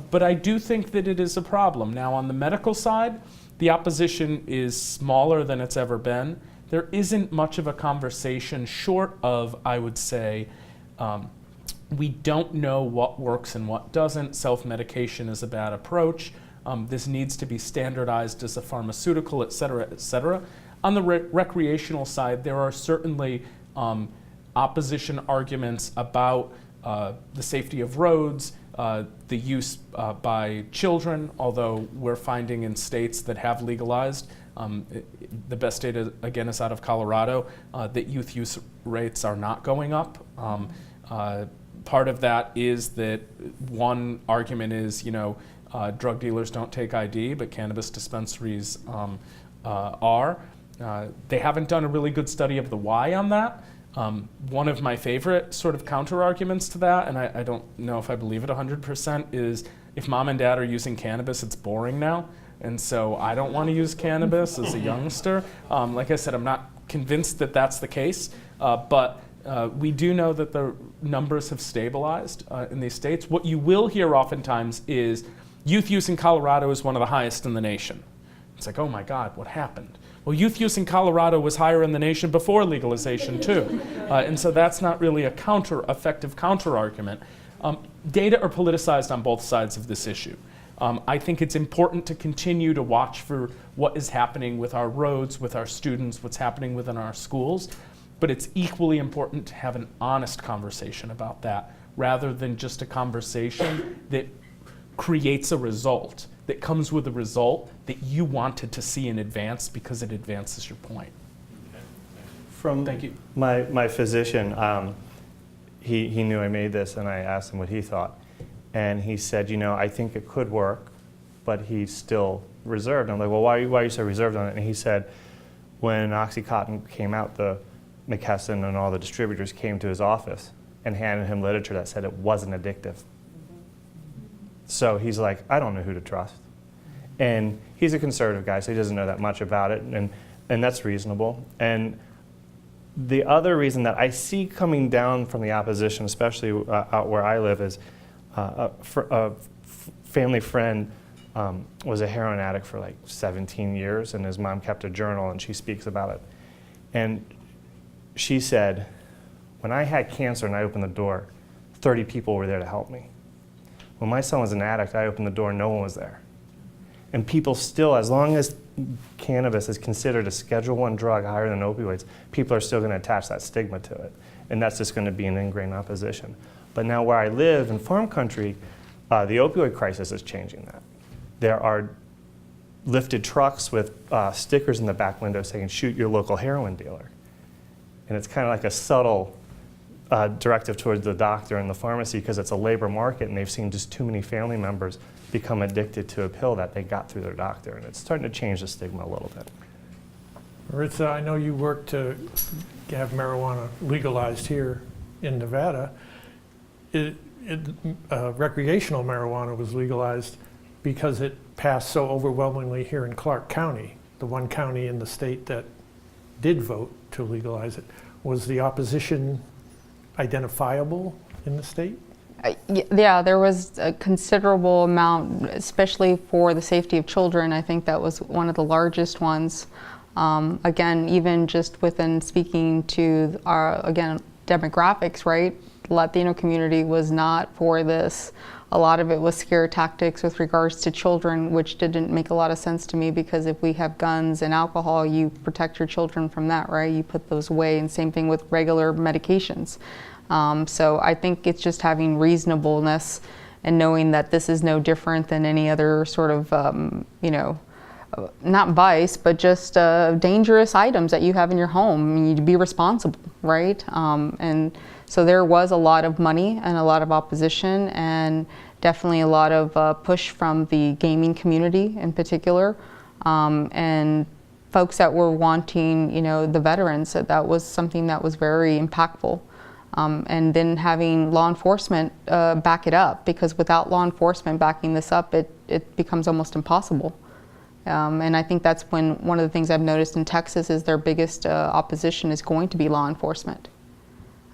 but I do think that it is a problem. Now, on the medical side, the opposition is smaller than it's ever been. There isn't much of a conversation short of, I would say, we don't know what works and what doesn't. Self-medication is a bad approach. This needs to be standardized as a pharmaceutical, et cetera, et cetera. On the recreational side, there are certainly opposition arguments about the safety of roads, the use by children, although we're finding in states that have legalized, the best data, again, is out of Colorado, that youth use rates are not going up. Part of that is that one argument is, drug dealers don't take ID, but cannabis dispensaries are. They haven't done a really good study of the why on that. One of my favorite sort of counter-arguments to that, and I don't know if I believe it 100%, is if mom and dad are using cannabis, it's boring now. And so I don't want to use cannabis as a youngster. Like I said, I'm not convinced that that's the case, but we do know that the numbers have stabilized in these states. What you will hear oftentimes is youth use in Colorado is one of the highest in the nation. It's like, oh my God, what happened? Well, youth use in Colorado was higher in the nation before legalization too. And so that's not really a effective counter-argument. Data are politicized on both sides of this issue. I think it's important to continue to watch for what is happening with our roads, with our students, what's happening within our schools, but it's equally important to have an honest conversation about that rather than just a conversation that creates a result, that comes with a result that you wanted to see in advance because it advances your point. From Thank you. My physician, he knew I made this, and I asked him what he thought. And he said, you know, I think it could work, but he's still reserved. I'm like, well, why are you so reserved on it? And he said, when OxyContin came out, the McKesson and all the distributors came to his office and handed him literature that said it wasn't addictive. So he's like, I don't know who to trust. And he's a conservative guy, so he doesn't know that much about it, and that's reasonable. And the other reason that I see coming down from the opposition, especially out where I live, is a family friend was a heroin addict for like 17 years, and his mom kept a journal, and she speaks about it. And she said, when I had cancer and I opened the door, 30 people were there to help me. When my son was an addict, I opened the door, no one was there. And people still, as long as cannabis is considered a Schedule I drug higher than opioids, people are still going to attach that stigma to it. And that's just going to be an ingrained opposition. But now where I live in farm country, the opioid crisis is changing that. There are lifted trucks with stickers in the back window saying, shoot your local heroin dealer. And it's kind of like a subtle directive towards the doctor and the pharmacy because it's a labor market and they've seen just too many family members become addicted to a pill that they got through their doctor. And it's starting to change the stigma a little bit. Maritza, I know you worked to have marijuana legalized here in Nevada. Recreational marijuana was legalized because it passed so overwhelmingly here in Clark County, the one county in the state that did vote to legalize it. Was the opposition identifiable in the state? Yeah, there was a considerable amount, especially for the safety of children. I think that was one of the largest ones. Again, even just within speaking to our, again, demographics, right? The Latino community was not for this. A lot of it was scare tactics with regards to children, which didn't make a lot of sense to me because if we have guns and alcohol, you protect your children from that, right? You put those away, and same thing with regular medications. So I think it's just having reasonableness and knowing that this is no different than any other sort of, you know, not vice, but just dangerous items that you have in your home. You need to be responsible, right? And so there was a lot of money and a lot of opposition and definitely a lot of push from the gaming community in particular. And folks that were wanting, you know, the veterans, that was something that was very impactful. And then having law enforcement back it up, because without law enforcement backing this up, it becomes almost impossible. And I think that's when one of the things I've noticed in Texas is their biggest opposition is going to be law enforcement.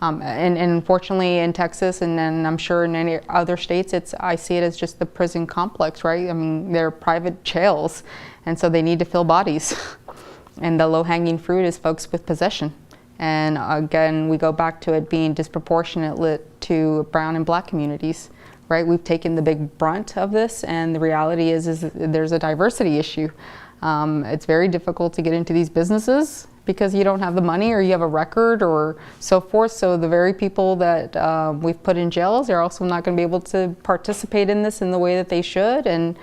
And unfortunately in Texas, and then I'm sure in any other states, I see it as just the prison complex, right? I mean, they're private jails, and so they need to fill bodies. And the low-hanging fruit is folks with possession. And again, we go back to it being disproportionate to brown and black communities, right? We've taken the big brunt of this, and the reality is there's a diversity issue. It's very difficult to get into these businesses because you don't have the money or you have a record or so forth. So the very people that we've put in jails, they're also not going to be able to participate in this in the way that they should. And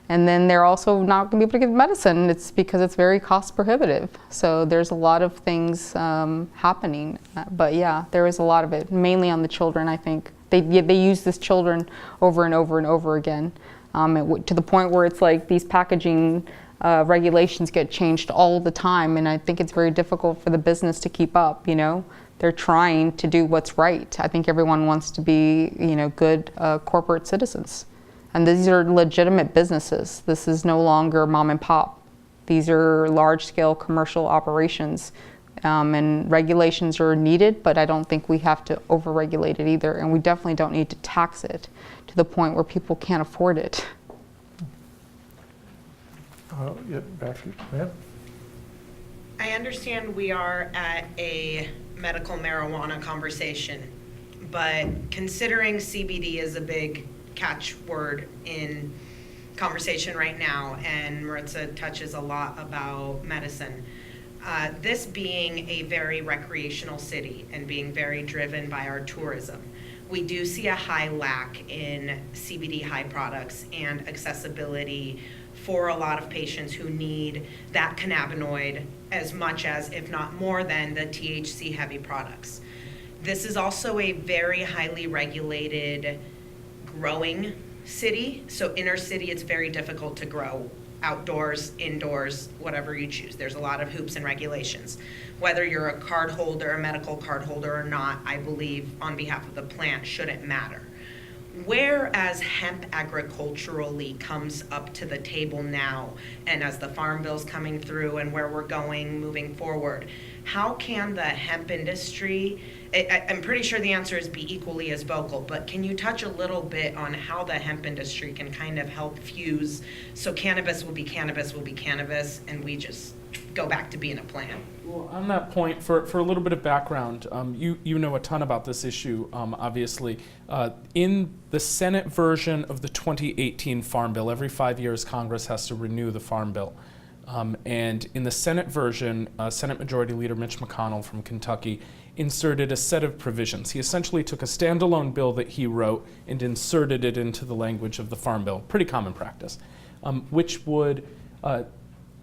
then they're also not going to be able to get medicine. It's because it's very cost prohibitive. So there's a lot of things happening. But yeah, there is a lot of it, mainly on the children, I think. They use this children over and over and over again to the point where it's like these packaging regulations get changed all the time, and I think it's very difficult for the business to keep up, you know. They're trying to do what's right. I think everyone wants to be, you know, good corporate citizens. And these are legitimate businesses. This is no longer mom and pop. These are large-scale commercial operations, and regulations are needed, but I don't think we have to over-regulate it either, and we definitely don't need to tax it to the point where people can't afford it. Yeah, back to you, ma'am. I understand we are at a medical marijuana conversation, but considering CBD is a big catchword in conversation right now, and Maritza touches a lot about medicine, this being a very recreational city and being very driven by our tourism, we do see a high lack in CBD high products and accessibility for a lot of patients who need that cannabinoid as much as, if not more than, the THC heavy products. This is also a very highly regulated growing city. So inner city, it's very difficult to grow. Outdoors, indoors, whatever you choose. There's a lot of hoops and regulations. Whether you're a card holder, a medical card holder or not, I believe on behalf of the plant shouldn't matter. Whereas hemp agriculturally comes up to the table now, and as the farm bill's coming through and where we're going moving forward, how can the hemp industry, I'm pretty sure the answer is be equally as vocal, but can you touch a little bit on how the hemp industry can kind of help fuse so cannabis will be cannabis will be cannabis, and we just go back to being a plant? Well, on that point, for a little bit of background, you know a ton about this issue, obviously. In the Senate version of the 2018 Farm Bill, every 5 years Congress has to renew the Farm Bill. And in the Senate version, Senate Majority Leader Mitch McConnell from Kentucky inserted a set of provisions. He essentially took a standalone bill that he wrote and inserted it into the language of the Farm Bill, pretty common practice, which would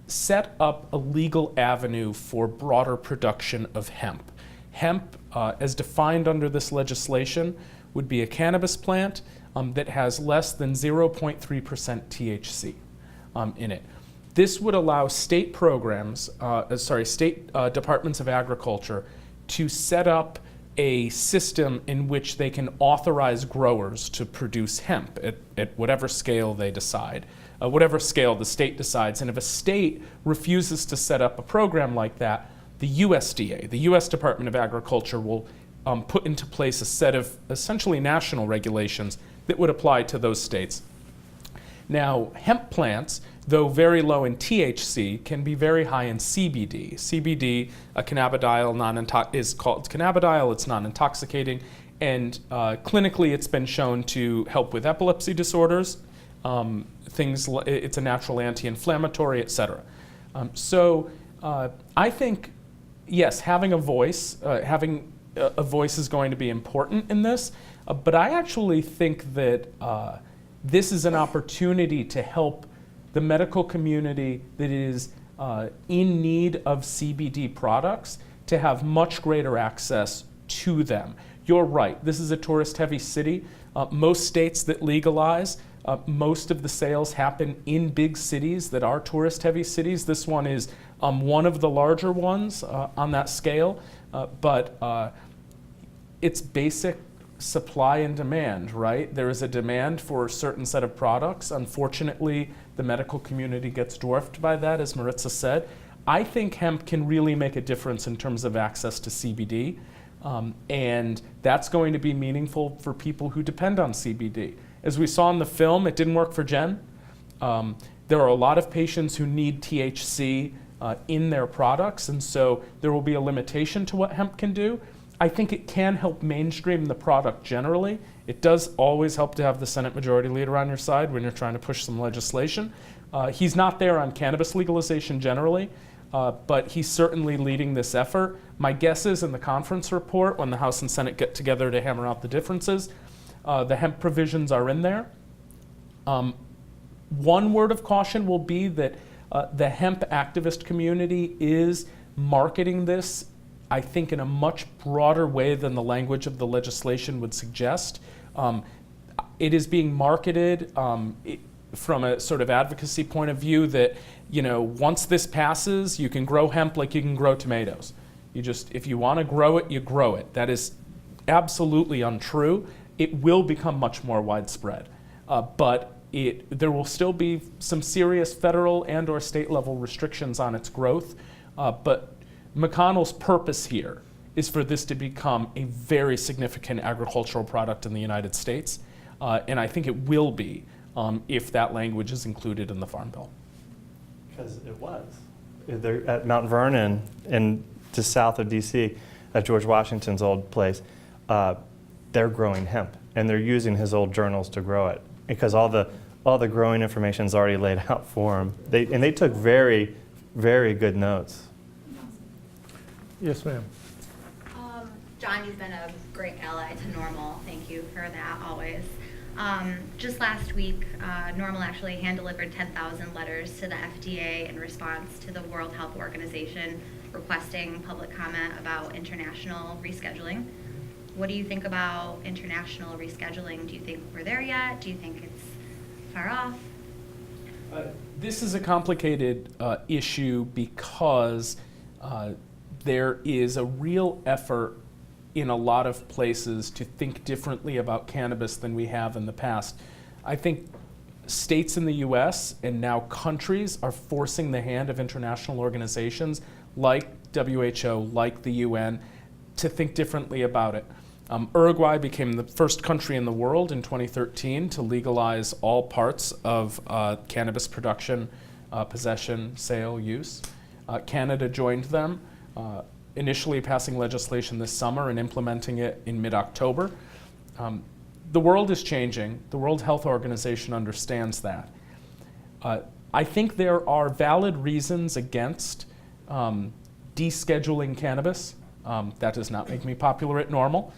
set up a legal avenue for broader production of hemp. Hemp, as defined under this legislation, would be a cannabis plant that has less than 0.3% THC in it. This would allow state programs, state departments of agriculture to set up a system in which they can authorize growers to produce hemp at whatever scale they decide, whatever scale the state decides. And if a state refuses to set up a program like that, the USDA, the U.S. Department of Agriculture, will put into place a set of essentially national regulations that would apply to those states. Now, hemp plants, though very low in THC, can be very high in CBD. CBD, a cannabidiol, is called cannabidiol. It's non-intoxicating, and clinically, it's been shown to help with epilepsy disorders. It's a natural anti-inflammatory, etc. So I think, yes, having a voice is going to be important in this. But I actually think that this is an opportunity to help the medical community that is in need of CBD products to have much greater access to them. You're right, this is a tourist-heavy city. Most states that legalize, most of the sales happen in big cities that are tourist-heavy cities. This one is one of the larger ones on that scale, but it's basic supply and demand, right? There is a demand for a certain set of products. Unfortunately, the medical community gets dwarfed by that, as Maritza said. I think hemp can really make a difference in terms of access to CBD, and that's going to be meaningful for people who depend on CBD. As we saw in the film, it didn't work for Jen. There are a lot of patients who need THC in their products, and so there will be a limitation to what hemp can do. I think it can help mainstream the product generally. It does always help to have the Senate Majority Leader on your side when you're trying to push some legislation. He's not there on cannabis legalization generally, but he's certainly leading this effort. My guess is in the conference report, when the House and Senate get together to hammer out the differences, the hemp provisions are in there. One word of caution will be that the hemp activist community is marketing this, I think, in a much broader way than the language of the legislation would suggest. It is being marketed from a sort of advocacy point of view that, you know, once this passes, you can grow hemp like you can grow tomatoes. You just, if you want to grow it, you grow it. That is absolutely untrue. It will become much more widespread. But there will still be some serious federal and or state level restrictions on its growth. But McConnell's purpose here is for this to become a very significant agricultural product in the United States. And I think it will be if that language is included in the Farm Bill. Because it was. They're at Mount Vernon, and just south of DC, at George Washington's old place, they're growing hemp, and they're using his old journals to grow it because all the growing information is already laid out for them. They took very, very good notes. Yes, ma'am. John, you've been a great ally to NORML. Thank you for that always. Just last week, NORML actually hand-delivered 10,000 letters to the FDA in response to the World Health Organization requesting public comment about international rescheduling. What do you think about international rescheduling? Do you think we're there yet? Do you think it's far off? This is a complicated issue because there is a real effort in a lot of places to think differently about cannabis than we have in the past. I think states in the US and now countries are forcing the hand of international organizations like WHO, like the UN, to think differently about it. Uruguay became the first country in the world in 2013 to legalize all parts of cannabis production, possession, sale, use. Canada joined them, initially passing legislation this summer and implementing it in mid-October. The world is changing. The World Health Organization understands that. I think there are valid reasons against descheduling cannabis. That does not make me popular at NORML,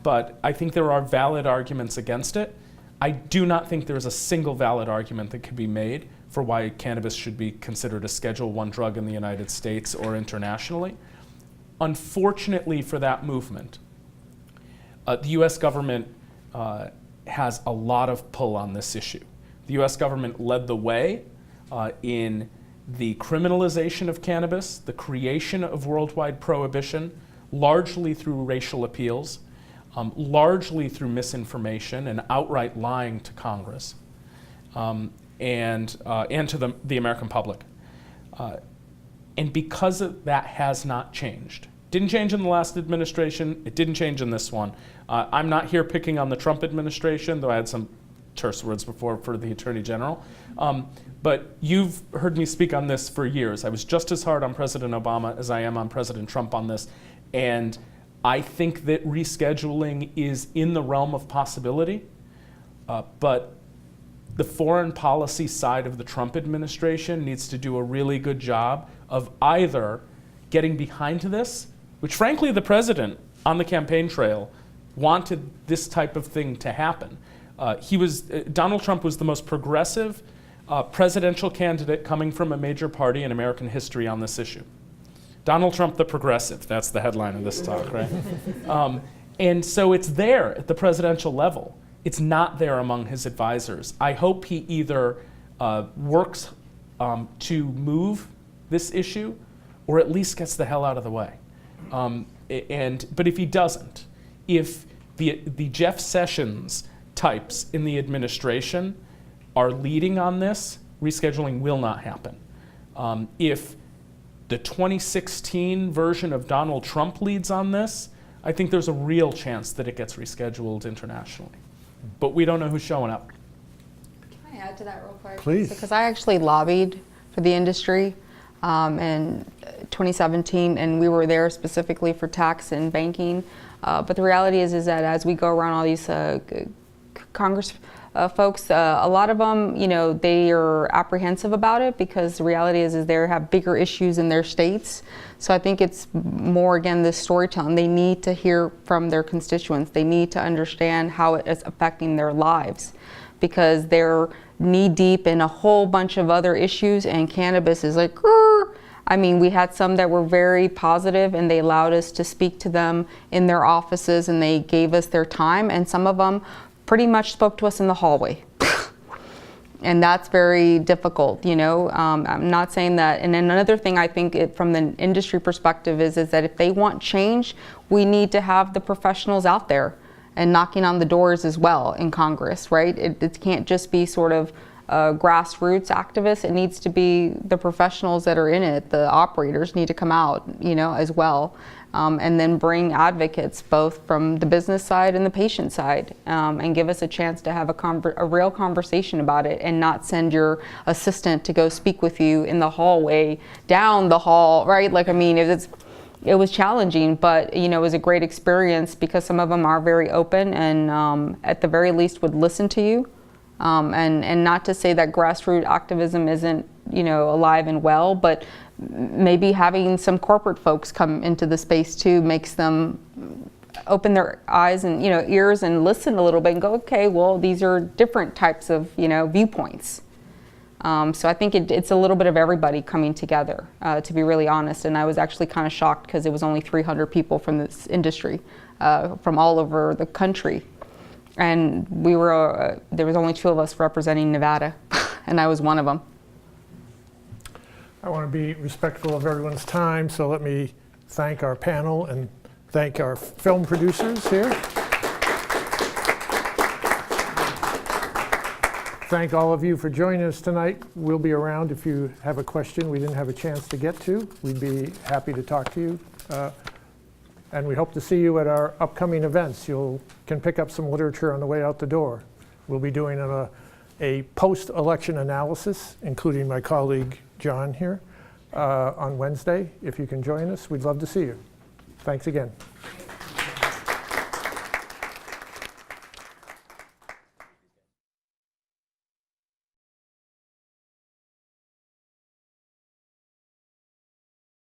but I think there are valid arguments against it. I do not think there's a single valid argument that could be made for why cannabis should be considered a Schedule I drug in the United States or internationally. Unfortunately for that movement, the US government has a lot of pull on this issue. The US government led the way in the criminalization of cannabis, the creation of worldwide prohibition, largely through racial appeals, largely through misinformation and outright lying to Congress and to the American public. And because of that has not changed. Didn't change in the last administration, it didn't change in this one. I'm not here picking on the Trump administration, though I had some terse words before for the Attorney General. But you've heard me speak on this for years. I was just as hard on President Obama as I am on President Trump on this. And I think that rescheduling is in the realm of possibility, but the foreign policy side of the Trump administration needs to do a really good job of either getting behind this, which frankly the president on the campaign trail wanted this type of thing to happen. Donald Trump was the most progressive presidential candidate coming from a major party in American history on this issue. Donald Trump the progressive, that's the headline of this talk, right? And so it's there at the presidential level. It's not there among his advisors. I hope he either works to move this issue or at least gets the hell out of the way. But if he doesn't, if the Jeff Sessions types in the administration are leading on this, rescheduling will not happen. If the 2016 version of Donald Trump leads on this, I think there's a real chance that it gets rescheduled internationally. But we don't know who's showing up. Can I add to that real quick? Please. Because I actually lobbied for the industry in 2017, and we were there specifically for tax and banking. But the reality is that as we go around all these Congress folks, a lot of them, they are apprehensive about it because the reality is they have bigger issues in their states. So I think it's more, again, this storytelling. They need to hear from their constituents. They need to understand how it is affecting their lives because they're knee deep in a whole bunch of other issues, and cannabis is like, grr. I mean, we had some that were very positive and they allowed us to speak to them in their offices and they gave us their time, and some of them pretty much spoke to us in the hallway. And that's very difficult, you know. I'm not saying that. And then another thing I think from the industry perspective is that if they want change, we need to have the professionals out there and knocking on the doors as well in Congress, right? It can't just be sort of grassroots activists. It needs to be the professionals that are in it. The operators need to come out, you know, as well. And then bring advocates both from the business side and the patient side, and give us a chance to have a real conversation about it, and not send your assistant to go speak with you in the hallway, down the hall, right? Like, I mean, it was challenging, but, you know, it was a great experience because some of them are very open and at the very least would listen to you. And not to say that grassroots activism isn't, you know, alive and well, but maybe having some corporate folks come into the space too makes them open their eyes and, you know, ears and listen a little bit and go, okay, well, these are different types of, you know, viewpoints. So I think it's a little bit of everybody coming together, to be really honest. And I was actually kind of shocked because it was only 300 people from this industry, from all over the country. And we were, there was only 2 of us representing Nevada, and I was one of them. I want to be respectful of everyone's time, so let me thank our panel and thank our film producers here. Thank all of you for joining us tonight. We'll be around if you have a question we didn't have a chance to get to. We'd be happy to talk to you. And we hope to see you at our upcoming events. You can pick up some literature on the way out the door. We'll be doing a post-election analysis, including my colleague John here, on Wednesday. If you can join us, we'd love to see you. Thanks again.